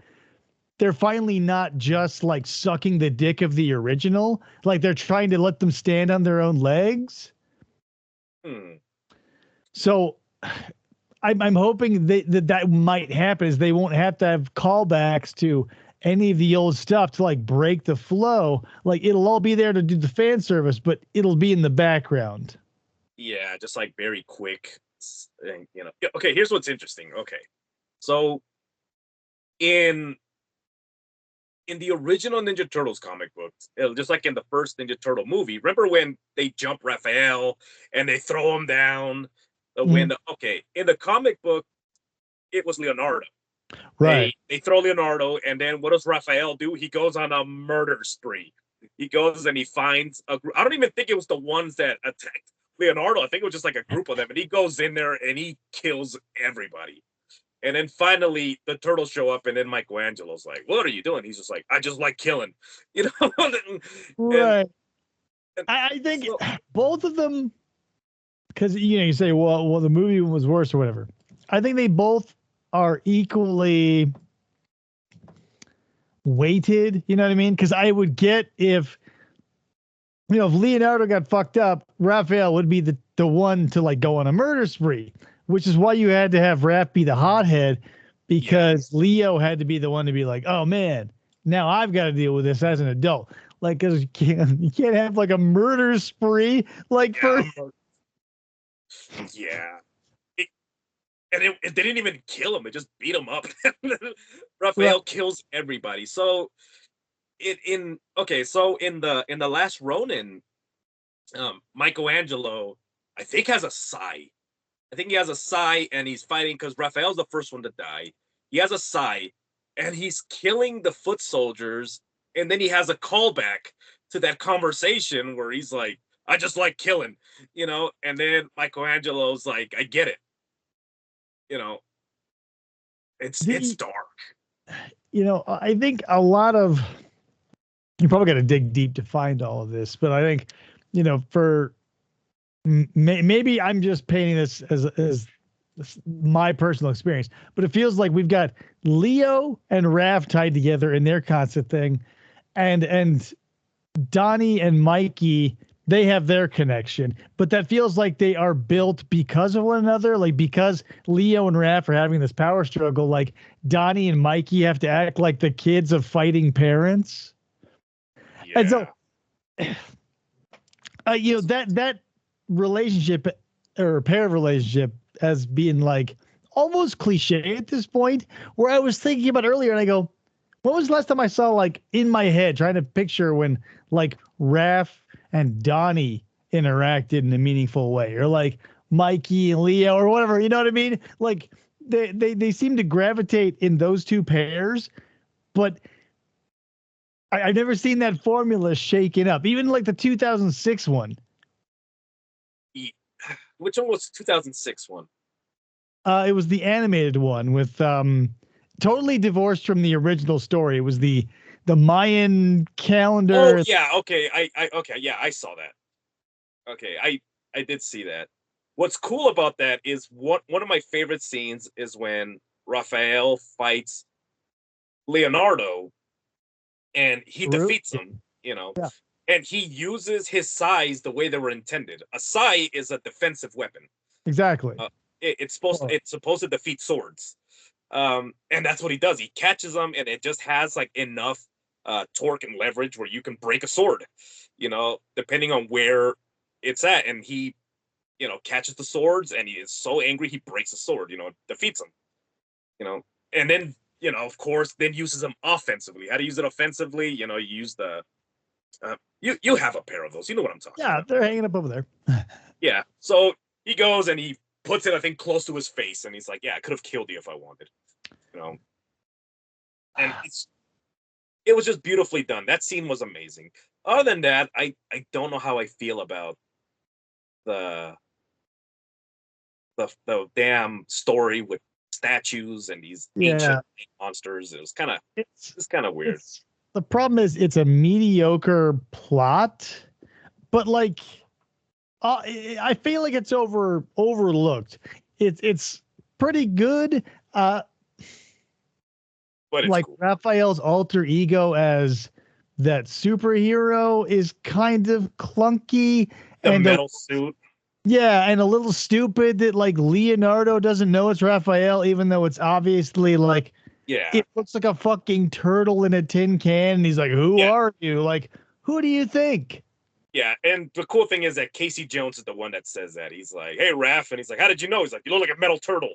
Speaker 1: they're finally not just like sucking the dick of the original. Like they're trying to let them stand on their own legs. So I'm hoping that might happen, is they won't have to have callbacks to any of the old stuff to like break the flow. Like it'll all be there to do the fan service, but it'll be in the background.
Speaker 2: yeah, just like very quick. And, yeah, okay, here's what's interesting. Okay, so in the original Ninja Turtles comic books, just like in the first Ninja Turtle movie, remember when they jump Raphael and they throw him down?
Speaker 1: Mhm.
Speaker 2: Okay, in the comic book, it was Leonardo.
Speaker 1: Right.
Speaker 2: They throw Leonardo, and then what does Raphael do? He goes on a murder spree. He goes and he finds a group. I don't even think it was the ones that attacked Leonardo. I think it was just like a group of them, and he goes in there and he kills everybody. And then finally, the turtles show up, and then Michelangelo's like, "What are you doing?" He's just like, "I just like killing," you know. and,
Speaker 1: Right.
Speaker 2: and
Speaker 1: I think
Speaker 2: so,
Speaker 1: both of them, because you say, well, the movie was worse or whatever. I think they both are equally weighted. You know what I mean? Because I would get if Leonardo got fucked up, Raphael would be the one to like go on a murder spree, which is why you had to have Raph be the hothead,
Speaker 2: yeah,
Speaker 1: because Leo had to be the one to be like, oh man, now I've got to deal with this as an adult. Like, because you can't have like a murder spree like for.
Speaker 2: yeah, yeah. It didn't even kill him; it just beat him up.
Speaker 1: Right.
Speaker 2: Raphael kills everybody. So so in the last Ronin, Michelangelo, I think, has a sai. I think he has a sai, and he's fighting because Raphael's the first one to die. He has a sai, and he's killing the foot soldiers, and then he has a callback to that conversation where he's like, "I just like killing," and then Michelangelo's like, "I get it," you know. It's
Speaker 1: The,
Speaker 2: dark.
Speaker 1: I think a lot of, you probably got to dig deep to find all of this, but I think, for maybe I'm just painting this as my personal experience, but it feels like we've got Leo and Raph tied together in their constant thing, and Donnie and Mikey, they have their connection, but that feels like they are built because of one another. Like because Leo and Raph are having this power struggle, like Donnie and Mikey have to act like the kids of fighting parents. And so,
Speaker 2: Yeah.
Speaker 1: that relationship, or pair of relationship, as being like almost cliche at this point, where I was thinking about earlier and I go, when was the last time I saw, like, in my head trying to picture when like Raph and Donnie interacted in a meaningful way, or like Mikey and Leo or whatever, you know what I mean? Like they seem to gravitate in those two pairs, but I've never seen that formula shaken up. Even like the 2006 one.
Speaker 2: Which one was 2006 one?
Speaker 1: It was the animated one with totally divorced from the original story. It was the Mayan
Speaker 2: Oh
Speaker 1: calendar.
Speaker 2: yeah, okay. Okay, yeah, I saw that. Okay, I did see that. What's cool about that is one of my favorite scenes is when Raphael fights Leonardo, and he
Speaker 1: True.
Speaker 2: defeats him.
Speaker 1: Yeah,
Speaker 2: And he uses his sais the way they were intended. A sai is a defensive weapon.
Speaker 1: exactly.
Speaker 2: Uh,
Speaker 1: Well,
Speaker 2: it's supposed to defeat swords. And that's what he does. He catches them, and it just has like enough torque and leverage where you can break a sword. Depending on where it's at, and he catches the swords, and he is so angry he breaks the sword. Defeats him. You know, and then of course, then uses them offensively. How to use it offensively? You use the you have a pair of those. You know what I'm talking
Speaker 1: yeah,
Speaker 2: about.
Speaker 1: they're hanging up over there.
Speaker 2: Yeah. So he goes and he puts it, I think, close to his face, and he's like, "Yeah, I could have killed you if I wanted." You know, and it was just beautifully done. That scene was amazing. Other than that, I don't know how I feel about the the damn story with statues and these ancient
Speaker 1: Yeah,
Speaker 2: monsters. It was
Speaker 1: it's
Speaker 2: kind of weird.
Speaker 1: it's the problem is it's a mediocre plot, but like I feel like it's overlooked. It's pretty good. Uh,
Speaker 2: But it's
Speaker 1: like
Speaker 2: cool.
Speaker 1: Raphael's alter ego as that superhero is kind of clunky
Speaker 2: The
Speaker 1: and
Speaker 2: metal suit.
Speaker 1: yeah, and a little stupid that like Leonardo doesn't know it's Raphael, even though it's obviously like
Speaker 2: Yeah.
Speaker 1: it looks like a fucking turtle in a tin can. And he's like, "Who
Speaker 2: Yeah.
Speaker 1: are you? Like, who do you think?"
Speaker 2: Yeah, and the cool thing is that Casey Jones is the one that says that. He's like, "Hey, Raph," and he's like, "How did you know?" He's like, "You look like a metal turtle."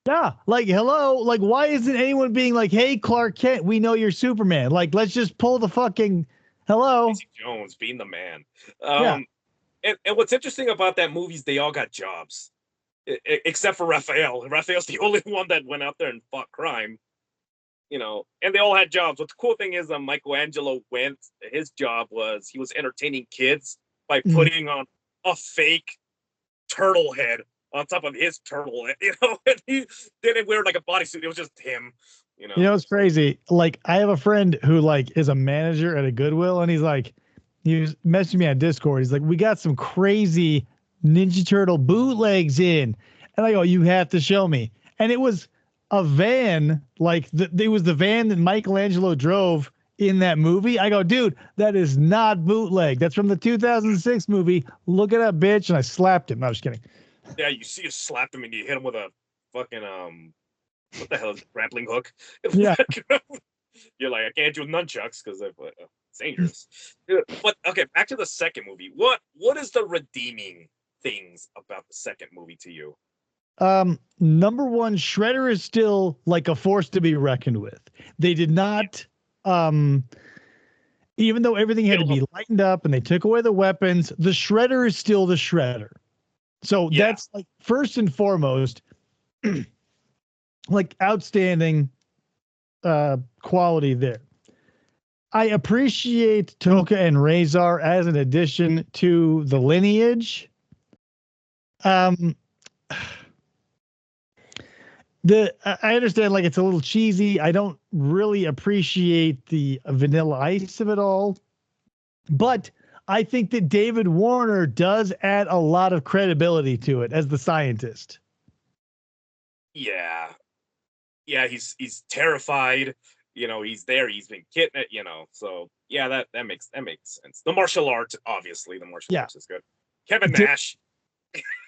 Speaker 1: Yeah, like hello, like why isn't anyone being like, "Hey, Clark Kent, we know you're Superman." Like, let's just pull the fucking hello.
Speaker 2: Casey Jones being the man.
Speaker 1: Yeah,
Speaker 2: And what's interesting about that movie is they all got jobs, except for Raphael. Raphael's the only one that went out there and fought crime. And they all had jobs. What the cool thing is, Michelangelo went. His job was he was entertaining kids by
Speaker 1: mm.
Speaker 2: putting on a fake turtle head on top of his turtle head. And he didn't wear like a bodysuit. It was just him.
Speaker 1: You know, it's
Speaker 2: So
Speaker 1: crazy. Like, I have a friend who like is a manager at a Goodwill, and he's like, he was messaging me on Discord. He's like, "We got some crazy Ninja Turtle bootlegs in," and I go, "You have to show me." And it was a van, like it was the van that Michelangelo drove in that movie. I go, "Dude, that is not bootleg. That's from the 2006 movie. Look it up, bitch." And I slapped him. No, I'm just kidding.
Speaker 2: yeah, you see you slap him and you hit him with a fucking what the hell is it, grappling hook?
Speaker 1: Yeah.
Speaker 2: You're like, I can't do nunchucks because it's dangerous. But okay, back to the second movie. What is the redeeming things about the second movie to you?
Speaker 1: Number one, Shredder is still like a force to be reckoned with. They did
Speaker 2: Yeah,
Speaker 1: not, um, even though everything had to be lightened up and they took away the weapons, the Shredder is still the Shredder. So
Speaker 2: yeah,
Speaker 1: that's like first and foremost, like outstanding quality there. I appreciate Toka and Razor as an addition to the lineage. Um, I understand like it's a little cheesy. I don't really appreciate the vanilla ice of it all, but I think that David Warner does add a lot of credibility to it as the scientist.
Speaker 2: yeah, yeah. He's terrified. He's there. He's been kidnapped. So yeah, that makes sense. The martial arts, obviously, the martial
Speaker 1: Yeah.
Speaker 2: arts is good. Kevin Nash.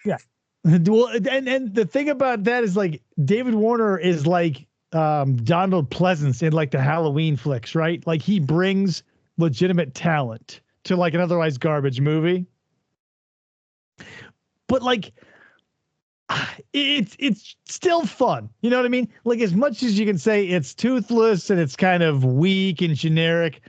Speaker 1: Yeah. Well, and the thing about that is like David Warner is like Donald Pleasance in like the Halloween flicks, right? Like he brings legitimate talent to like an otherwise garbage movie. But like it's still fun. You know what I mean? Like as much as you can say it's toothless and it's kind of weak and generic,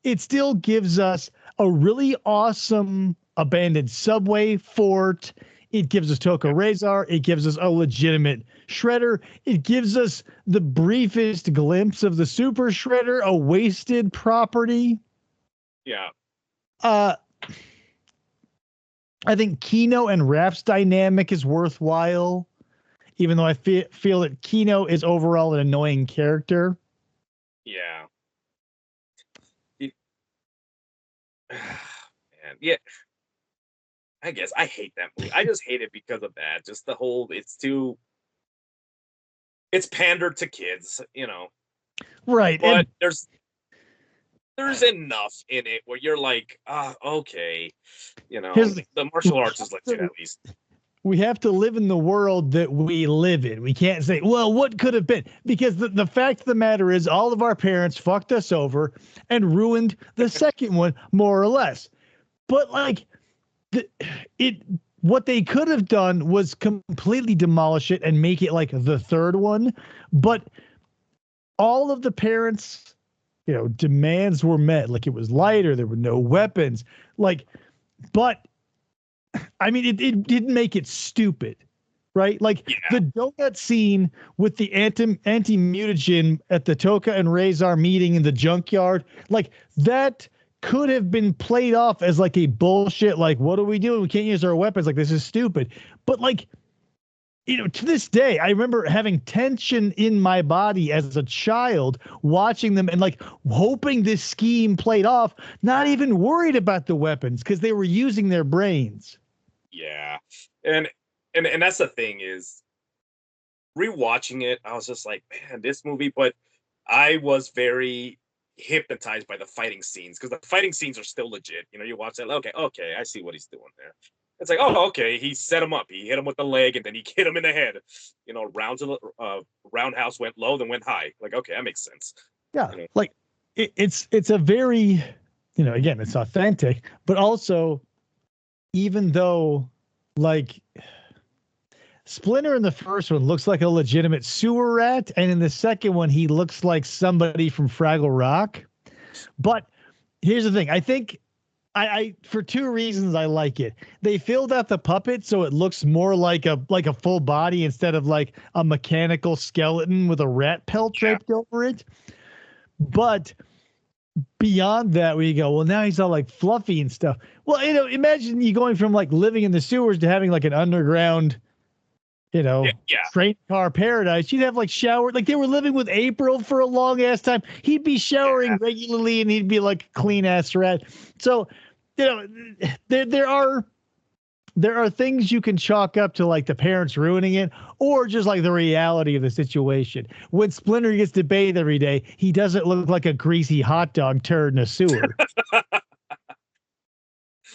Speaker 1: it still gives us a really awesome abandoned subway fort. It gives us Toka Razor. It gives us a legitimate Shredder. It gives us the briefest glimpse of the Super Shredder, a wasted property.
Speaker 2: Yeah,
Speaker 1: Uh, I think Kino and Raph's dynamic is worthwhile, even though I feel that Kino is overall an annoying character.
Speaker 2: yeah. Man, yeah. I guess I hate that movie. I just hate it because of that. Just the whole it's pandered to kids.
Speaker 1: Right.
Speaker 2: But
Speaker 1: And
Speaker 2: there's enough in it where you're like, okay,
Speaker 1: here's the-
Speaker 2: the
Speaker 1: we
Speaker 2: martial arts is
Speaker 1: have
Speaker 2: legit
Speaker 1: to
Speaker 2: at least.
Speaker 1: we have to live in the world that we live in. We can't say, well, what could have been? Because the fact of the matter is all of our parents fucked us over and ruined the second one, more or less. But like the, it what they could have done was completely demolish it and make it like the third one. But all of the parents, demands were met. Like it was lighter, there were no weapons. Like, but I mean, it didn't make it stupid, right? Like
Speaker 2: Yeah,
Speaker 1: the donut scene with the anti-mutagen at the Toka and Razor meeting in the junkyard, like that could have been played off as like a bullshit, like, what are we doing? We can't use our weapons. Like, this is stupid. But like, to this day, I remember having tension in my body as a child watching them and like hoping this scheme played off, not even worried about the weapons because they were using their brains.
Speaker 2: yeah, and and that's the thing is rewatching it. I was just like, man, this movie. But I was very hypnotized by the fighting scenes because the fighting scenes are still legit. You watch that, okay, okay, I see what he's doing there. It's like, oh, okay, he set him up. He hit him with the leg, and then he hit him in the head. Roundhouse went low, then went high. Like, okay, that makes sense.
Speaker 1: Yeah,
Speaker 2: You know,
Speaker 1: like it's a very, again, it's authentic, but also even though like Splinter in the first one looks like a legitimate sewer rat, and in the second one he looks like somebody from Fraggle Rock. But here's the thing: I think I for two reasons I like it. They filled out the puppet so it looks more like a full body instead of like a mechanical skeleton with a rat pelt
Speaker 2: yeah,
Speaker 1: draped over it. But beyond that, we go, well, now he's all like fluffy and stuff. Well, imagine you going from like living in the sewers to having like an underground, you
Speaker 2: yeah,
Speaker 1: know,
Speaker 2: yeah,
Speaker 1: train car paradise. You'd have like shower, like they were living with April for a long ass time. He'd be showering
Speaker 2: yeah.
Speaker 1: regularly and he'd be like a clean ass rat. So, you know, there are things you can chalk up to like the parents ruining it or just like the reality of the situation. When Splinter gets to bathe every day, he doesn't look like a greasy hot dog turd in a sewer.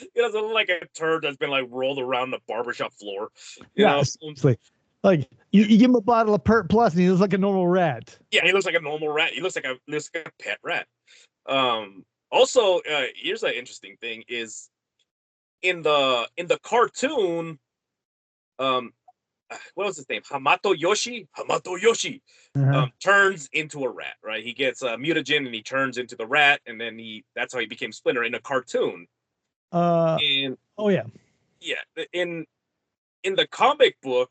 Speaker 2: It doesn't look like a turd that's been like rolled around the barbershop floor. You
Speaker 1: Yeah,
Speaker 2: know,
Speaker 1: seriously. Like you give him a bottle of Pert Plus and he looks like a normal rat.
Speaker 2: yeah, he looks like a normal rat. He looks like a pet rat. Also, here's an interesting thing: is in the cartoon, um, what was his name? Hamato Yoshi
Speaker 1: Uh-huh.
Speaker 2: turns into a rat. Right? He gets a mutagen and he turns into the rat, and then that's how he became Splinter in a cartoon.
Speaker 1: Uh
Speaker 2: And
Speaker 1: oh yeah.
Speaker 2: yeah, in the comic book,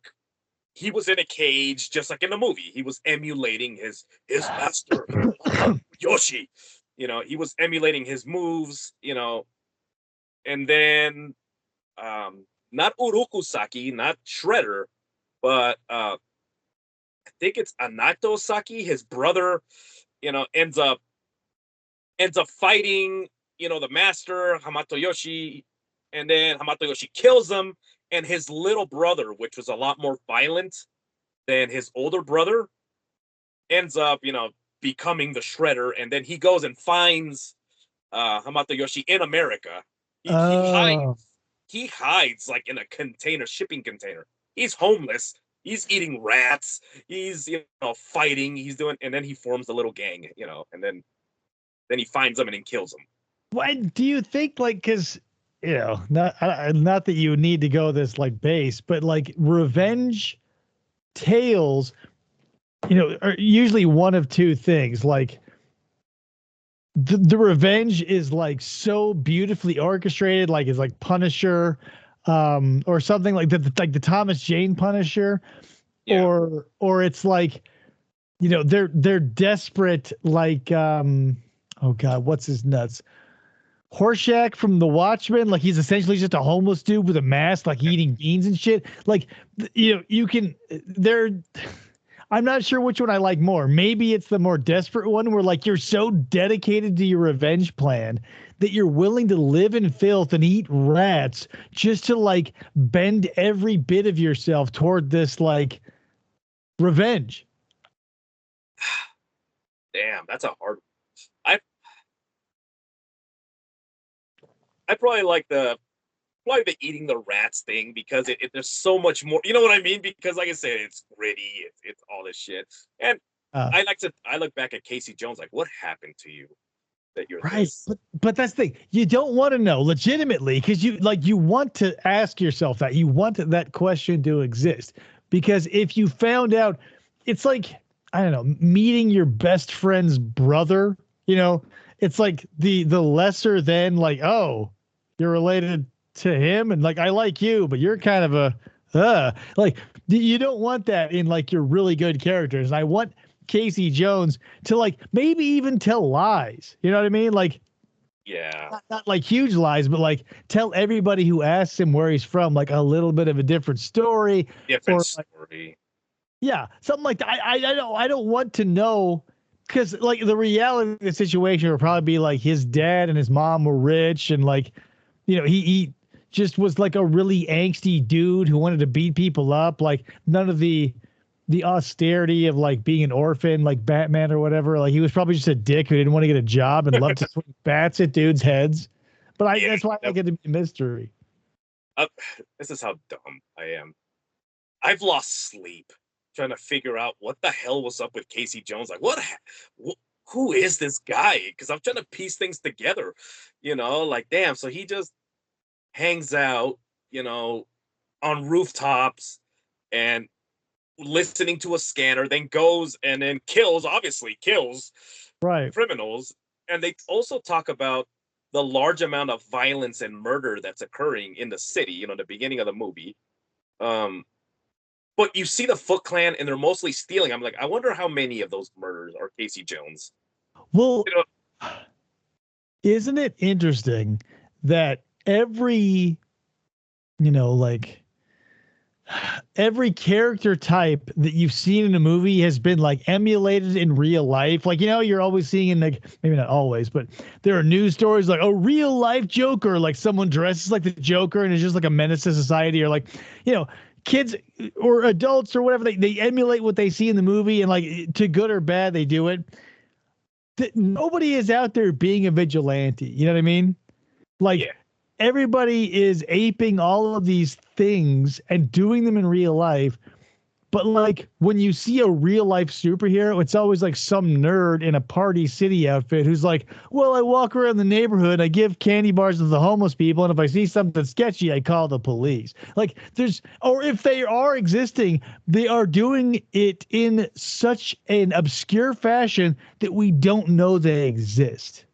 Speaker 2: he was in a cage just like in the movie. He was emulating his master Yoshi. He was emulating his moves. And then not Urukusaki, not Shredder, but I think it's Anato Saki, his brother. Ends up fighting. The master Hamato Yoshi, and then Hamato Yoshi kills him, and his little brother, which was a lot more violent than his older brother, ends up, becoming the Shredder, and then he goes and finds Hamato Yoshi in America. He hides.
Speaker 1: Oh.
Speaker 2: He hides like in a container, shipping container. He's homeless. He's eating rats. He's fighting. He's doing, and then he forms a little gang. And then he finds them and then kills them.
Speaker 1: Why do you think like because not that you need to go this like base, but like revenge tales, are usually one of two things. Like the revenge is like so beautifully orchestrated, like it's like Punisher, or something like the Thomas Jane Punisher,
Speaker 2: Yeah.
Speaker 1: or it's like they're desperate, like oh god, what's his nuts? Horshack from The Watchmen, like he's essentially just a homeless dude with a mask, like eating beans and shit. Like, you can. There, I'm not sure which one I like more. Maybe it's the more desperate one, where like you're so dedicated to your revenge plan that you're willing to live in filth and eat rats just to like bend every bit of yourself toward this like revenge.
Speaker 2: Damn, that's a hard. I I probably like the eating the rats thing because there's so much more. You know what I mean? Because like I said, it's gritty. It's all this shit. And
Speaker 1: Uh,
Speaker 2: I look back at Casey Jones like, what happened to you that you're
Speaker 1: right.
Speaker 2: this?
Speaker 1: But that's the thing. You don't want to know legitimately because you want to ask yourself that. You want that question to exist. Because if you found out, it's like, I don't know, meeting your best friend's brother, you know, it's like the lesser than like, oh, you're related to him and like I like you, but you're kind of a like you don't want that in like your really good characters. And I want Casey Jones to like maybe even tell lies. You know what I mean? Like
Speaker 2: Yeah,
Speaker 1: not like huge lies, but like tell everybody who asks him where he's from like a little bit of a different story,
Speaker 2: different
Speaker 1: or like
Speaker 2: story.
Speaker 1: yeah, something like that. I don't want to know because like the reality of the situation would probably be like his dad and his mom were rich and like he just was like a really angsty dude who wanted to beat people up. Like none of the austerity of like being an orphan, like Batman or whatever. Like he was probably just a dick who didn't want to get a job and loved to swing bats at dudes' heads. But
Speaker 2: Yeah,
Speaker 1: that's why I like it to be a mystery.
Speaker 2: uh, this is how dumb I am. I've lost sleep trying to figure out what the hell was up with Casey Jones. Like, who is this guy? Because I'm trying to piece things together. Like, damn. So he just hangs out, you know, on rooftops and listening to a scanner, then goes and then obviously kills
Speaker 1: Right.
Speaker 2: criminals. And they also talk about the large amount of violence and murder that's occurring in the city, the beginning of the movie. Um, but you see the Foot Clan and they're mostly stealing. I'm like, I wonder how many of those murders are Casey Jones.
Speaker 1: Well,
Speaker 2: You know,
Speaker 1: isn't it interesting that like every character type that you've seen in a movie has been like emulated in real life. Like, you're always seeing in like, maybe not always, but there are news stories like a real life Joker, like someone dresses like the Joker and is just like a menace to society, or like, kids or adults or whatever, they emulate what they see in the movie and like to good or bad, they do it. Nobody is out there being a vigilante. You know what I mean? Like
Speaker 2: yeah,
Speaker 1: everybody is aping all of these things and doing them in real life. But like when you see a real life superhero, it's always like some nerd in a Party City outfit who's like, well, I walk around the neighborhood, I give candy bars to the homeless people, and if I see something sketchy, I call the police. Like or if they are existing, they are doing it in such an obscure fashion that we don't know they exist.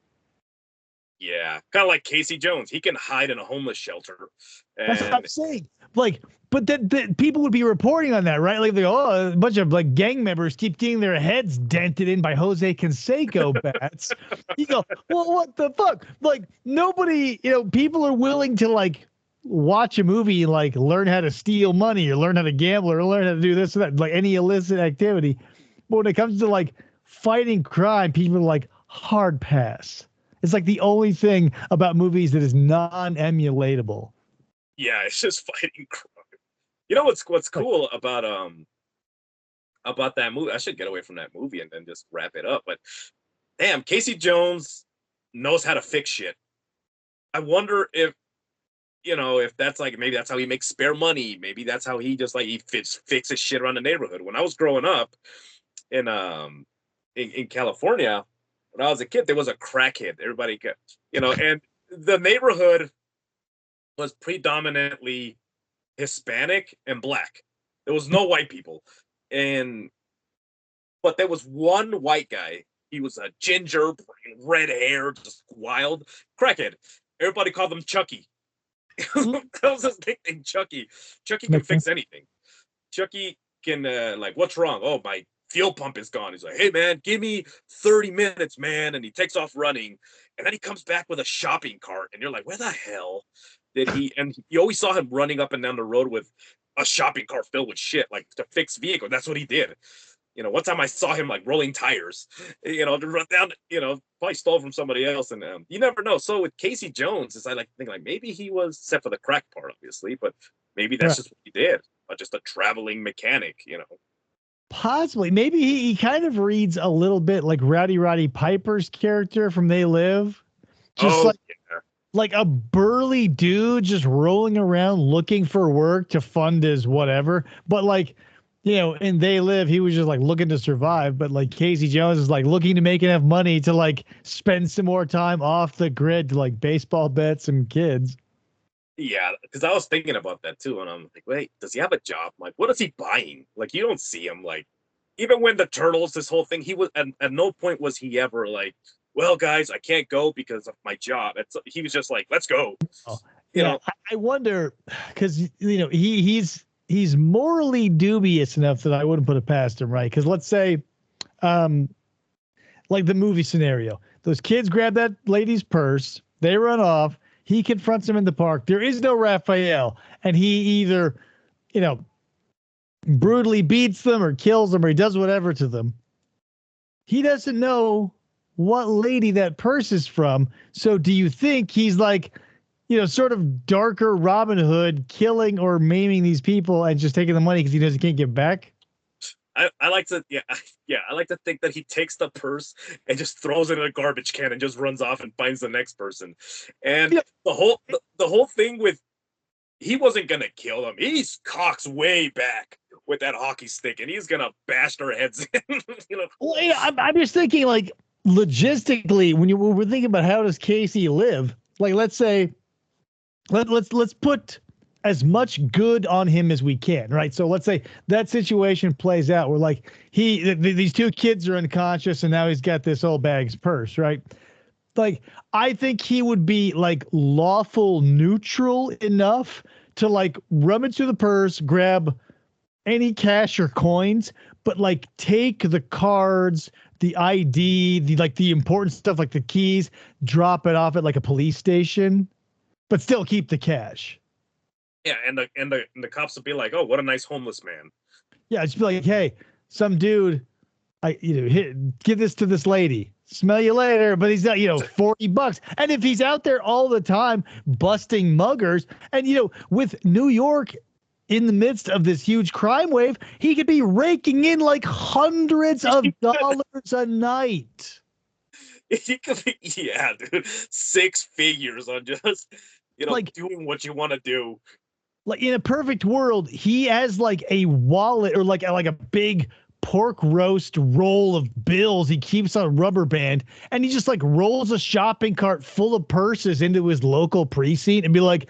Speaker 2: yeah. Kind of like Casey Jones. He can hide in a homeless shelter.
Speaker 1: That's what I'm
Speaker 2: And
Speaker 1: saying. Like, but then people would be reporting on that, right? Like they go, oh, a bunch of like gang members keep getting their heads dented in by Jose Canseco bats. You go, well, what the fuck? Like nobody, people are willing to like watch a movie and like learn how to steal money or learn how to gamble or learn how to do this or that, like any illicit activity. But when it comes to like fighting crime, people are like hard pass. It's like the only thing about movies that is non-emulatable.
Speaker 2: yeah, it's just fighting crime. You know what's
Speaker 1: Like,
Speaker 2: cool about that movie? I should get away from that movie and then just wrap it up. But damn, Casey Jones knows how to fix shit. I wonder if that's like maybe that's how he makes spare money. Maybe that's how he just like he fixes shit around the neighborhood. When I was growing up in in California, when I was a kid, there was a crackhead. Everybody got and the neighborhood was predominantly Hispanic and black. There was no white people. And but there was one white guy. He was a ginger, red hair, just wild crackhead. Everybody called him Chucky.
Speaker 1: mm,
Speaker 2: That was his nickname, Chucky. Chucky can
Speaker 1: makes
Speaker 2: fix
Speaker 1: sense.
Speaker 2: anything. Chucky can like, what's wrong? Oh, my fuel pump is gone. He's like, hey man, give me 30 minutes, man. And he takes off running. And then he comes back with a shopping cart. And you're like, where the hell did he? And you always saw him running up and down the road with a shopping cart filled with shit, like to fix vehicles. That's what he did. One time I saw him like rolling tires, to run down, probably stole from somebody else. And you never know. So with Casey Jones, is I like think like maybe he was set for the crack part, obviously, but maybe that's
Speaker 1: Right.
Speaker 2: just what he did, just a traveling mechanic.
Speaker 1: Possibly. Maybe he kind of reads a little bit like Rowdy Roddy Piper's character from They Live. Just
Speaker 2: Oh,
Speaker 1: like
Speaker 2: yeah.
Speaker 1: a burly dude just rolling around looking for work to fund his whatever. But like, in They Live, he was just like looking to survive. But like Casey Jones is like looking to make enough money to like spend some more time off the grid to like baseball bets and kids.
Speaker 2: Yeah, because I was thinking about that too, and I'm like, wait, does he have a job? Like, what is he buying? Like, you don't see him. Like, even when the turtles, this whole thing, he was at no point was he ever like, well, guys, I can't go because of my job. He was just like, let's go.
Speaker 1: Oh,
Speaker 2: You
Speaker 1: yeah.
Speaker 2: know,
Speaker 1: I wonder because he's morally dubious enough that I wouldn't put it past him, right? Because let's say, um, like the movie scenario, those kids grab that lady's purse, they run off. He confronts them in the park. There is no Raphael, and he either, you know, brutally beats them or kills them or he does whatever to them. He doesn't know what lady that purse is from. So do you think he's like, sort of darker Robin Hood, killing or maiming these people and just taking the money because he knows he can't get back?
Speaker 2: I like to yeah, I like to think that he takes the purse and just throws it in a garbage can and just runs off and finds the next person. And
Speaker 1: Yeah,
Speaker 2: the whole thing with he wasn't gonna kill them. He's cocks way back with that hockey stick, and he's gonna bash their heads in. you know,
Speaker 1: well, I'm just thinking like logistically when we're thinking about how does Casey live? Like, let's say let's put as much good on him as we can, right? So let's say that situation plays out where like these two kids are unconscious and now he's got this old bag's purse, right? Like I think he would be like lawful neutral enough to like rummage through the purse, grab any cash or coins, but like take the cards, the ID, the important stuff like the keys, drop it off at like a police station, but still keep the cash.
Speaker 2: yeah, and the cops would be like, "Oh, what a nice homeless man."
Speaker 1: Yeah, just be like, hey, some dude, give this to this lady. Smell you later, but he's got $40. And if he's out there all the time busting muggers, and with New York in the midst of this huge crime wave, he could be raking in like hundreds of dollars a night.
Speaker 2: He could be, yeah, dude, six figures on just
Speaker 1: Like
Speaker 2: doing what you want to do.
Speaker 1: like in a perfect world, he has like a wallet or like a big pork roast roll of bills he keeps on a rubber band, and he just like rolls a shopping cart full of purses into his local precinct and be like,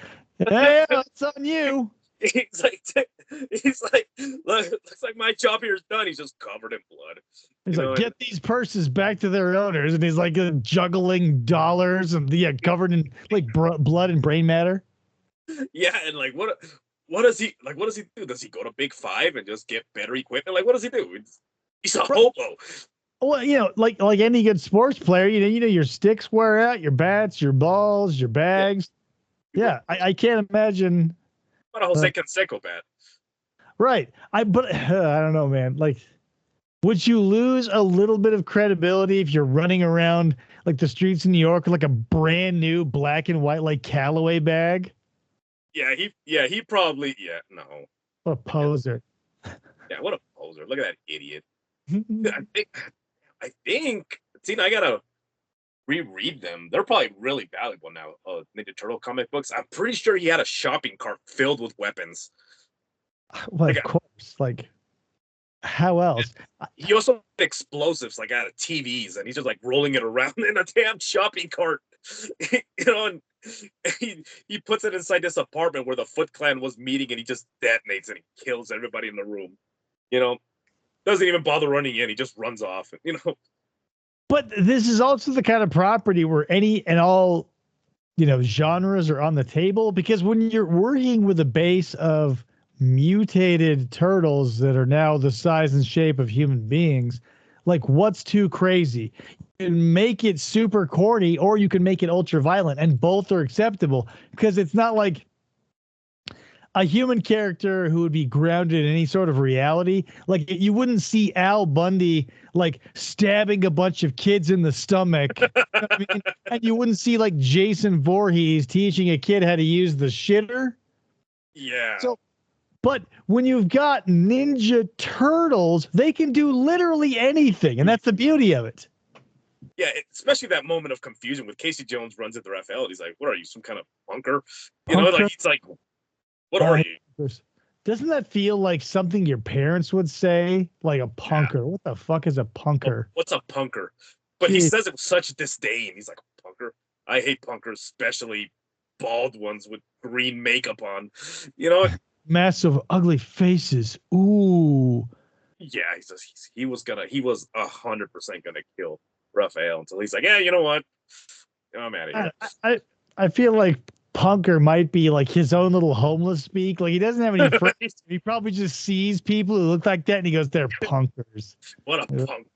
Speaker 1: hey, it's on you.
Speaker 2: He's like, he's like, looks like my job here is done. He's just covered in blood.
Speaker 1: He's
Speaker 2: You
Speaker 1: like,
Speaker 2: know, and
Speaker 1: get these purses back to their owners, and he's like juggling dollars and covered in like blood and brain matter.
Speaker 2: yeah, and like what does he like? What does he do? Does he go to Big Five and just get better equipment? Like, what does he do? He's a
Speaker 1: Right.
Speaker 2: hobo.
Speaker 1: Well, like any good sports player, your sticks wear out, your bats, your balls, your
Speaker 2: Yeah,
Speaker 1: bags. Yeah, I can't imagine.
Speaker 2: what a Jose Canseco bat.
Speaker 1: Right. But I don't know, man. Like, would you lose a little bit of credibility if you're running around like the streets in New York with like a brand new black and white like Callaway bag?
Speaker 2: He probably no.
Speaker 1: What a poser.
Speaker 2: Yeah, what a poser. Look at that idiot. I think see I gotta reread them. They're probably really valuable now. Ninja Turtle comic books. I'm pretty sure he had a shopping cart filled with weapons.
Speaker 1: Well,
Speaker 2: Like
Speaker 1: of course. Like, how else?
Speaker 2: he also had explosives like out of TVs, and he's just like rolling it around in a damn shopping cart. And he puts it inside this apartment where the Foot Clan was meeting, and he just detonates and he kills everybody in the room. You know, doesn't even bother running in. He just runs off.
Speaker 1: But this is also the kind of property where any and all, genres are on the table because when you're working with a base of mutated turtles that are now the size and shape of human beings, like what's too crazy? You can make it super corny or you can make it ultra violent, and both are acceptable because it's not like a human character who would be grounded in any sort of reality. Like you wouldn't see Al Bundy like stabbing a bunch of kids in the stomach. You know what I mean? And you wouldn't see like Jason Voorhees teaching a kid how to use the shitter.
Speaker 2: Yeah.
Speaker 1: So But when you've got Ninja Turtles, they can do literally anything, and that's the beauty of it.
Speaker 2: Yeah, especially that moment of confusion with Casey Jones runs into Raphael. And he's like, "What are you, some kind of punker?" You know, like he's like, "What are you?"
Speaker 1: Doesn't that feel like something your parents would say? Like a punker. Yeah. What the fuck is a punker?
Speaker 2: What's a punker? But he says it with such disdain. He's like, "Punker? I hate punkers, especially bald ones with green makeup on." You know,
Speaker 1: massive ugly faces. Ooh.
Speaker 2: Yeah, he was 100% gonna kill Raphael until he's like, "Yeah, you know what? I'm out of here."
Speaker 1: I feel like punker might be like his own little homeless speak. Like he doesn't have any friends. He probably just sees people who look like that and he goes, "They're punkers."
Speaker 2: What a punk.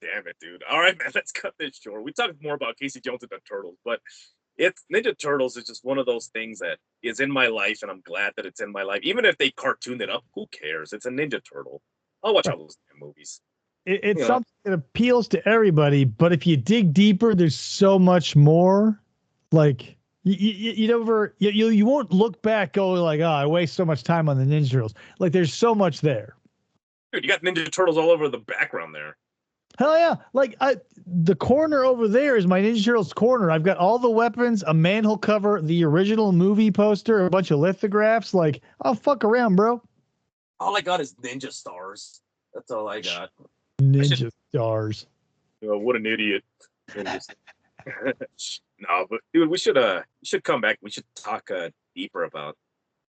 Speaker 2: Damn it, dude. All right, man, let's cut this short. We talked more about Casey Jones and the Turtles, but it's Ninja Turtles is just one of those things that is in my life, and I'm glad that it's in my life. Even if they cartooned it up, who cares? It's a Ninja Turtle. I'll watch all those movies.
Speaker 1: It's something that appeals to everybody, but if you dig deeper, there's so much more. Like you won't look back going like, "Oh, I waste so much time on the Ninja Turtles." Like there's so much there.
Speaker 2: Dude, you got Ninja Turtles all over the background there.
Speaker 1: Hell yeah. Like the corner over there is my Ninja Turtles corner. I've got all the weapons, a manhole cover, the original movie poster, a bunch of lithographs. Like, I'll fuck around, bro.
Speaker 2: All I got is Ninja Stars. That's all I got.
Speaker 1: Ninja Stars.
Speaker 2: What an idiot. No, but dude, we should come back. We should talk deeper about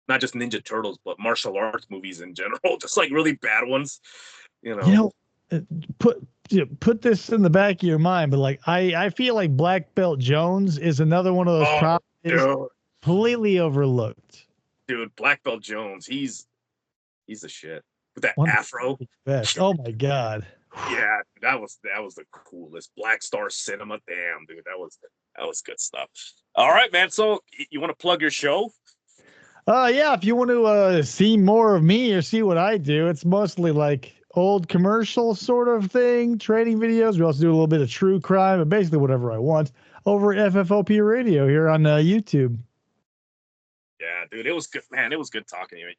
Speaker 2: not just Ninja Turtles, but martial arts movies in general, just like really bad ones.
Speaker 1: Put this in the back of your mind, but like I feel like Black Belt Jones is another one of those properties completely overlooked.
Speaker 2: Dude, Black Belt Jones, he's the shit with that afro.
Speaker 1: Best. Oh my god.
Speaker 2: Yeah, that was the coolest. Black Star Cinema. Damn, dude, that was good stuff. All right, man. So you want to plug your show?
Speaker 1: Yeah, if you want to see more of me or see what I do, it's mostly like old commercial sort of thing, trading videos. We also do a little bit of true crime, but basically whatever I want over at FFOP Radio here on YouTube.
Speaker 2: Yeah, dude, it was good, man. It was good talking to you.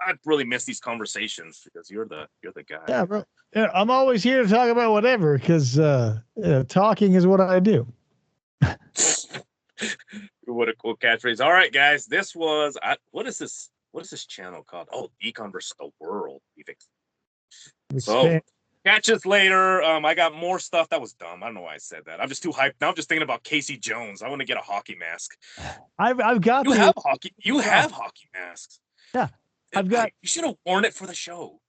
Speaker 2: I really miss these conversations because you're the guy.
Speaker 1: Yeah, bro. Yeah, I'm always here to talk about whatever because talking is what I do.
Speaker 2: What a cool catchphrase. All right, guys, this was what is this? What is this channel called? Oh, Econverse the World. So catch us later. I got more stuff. That was dumb. I don't know why I said that. I'm just too hyped. Now I'm just thinking about Casey Jones. I want to get a hockey mask.
Speaker 1: I've got
Speaker 2: you have hockey. You have hockey masks.
Speaker 1: Yeah. I've got.
Speaker 2: You should have worn it for the show.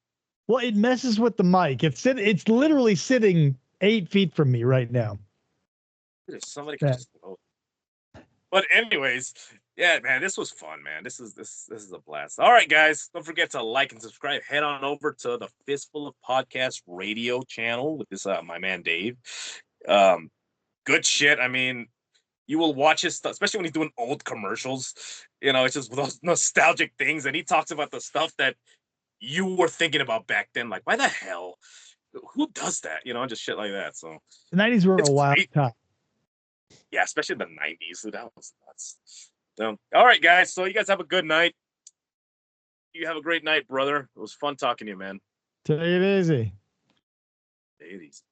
Speaker 1: Well, it messes with the mic. It's literally sitting 8 feet from me right now.
Speaker 2: Somebody could just. But anyways, yeah, man, this was fun, man. This is a blast. All right, guys, don't forget to like and subscribe. Head on over to the Fistful of Podcast radio channel with this my man Dave. Good shit. I mean, you will watch his stuff, especially when he's doing old commercials. It's just those nostalgic things, and he talks about the stuff that you were thinking about back then. Like, why the hell? Who does that? Just shit like that. So
Speaker 1: the 90s were a wild time.
Speaker 2: Yeah, especially the 90s. That was nuts. So, all right, guys. So you guys have a good night. You have a great night, brother. It was fun talking to you, man.
Speaker 1: Take it easy.
Speaker 2: Take it easy.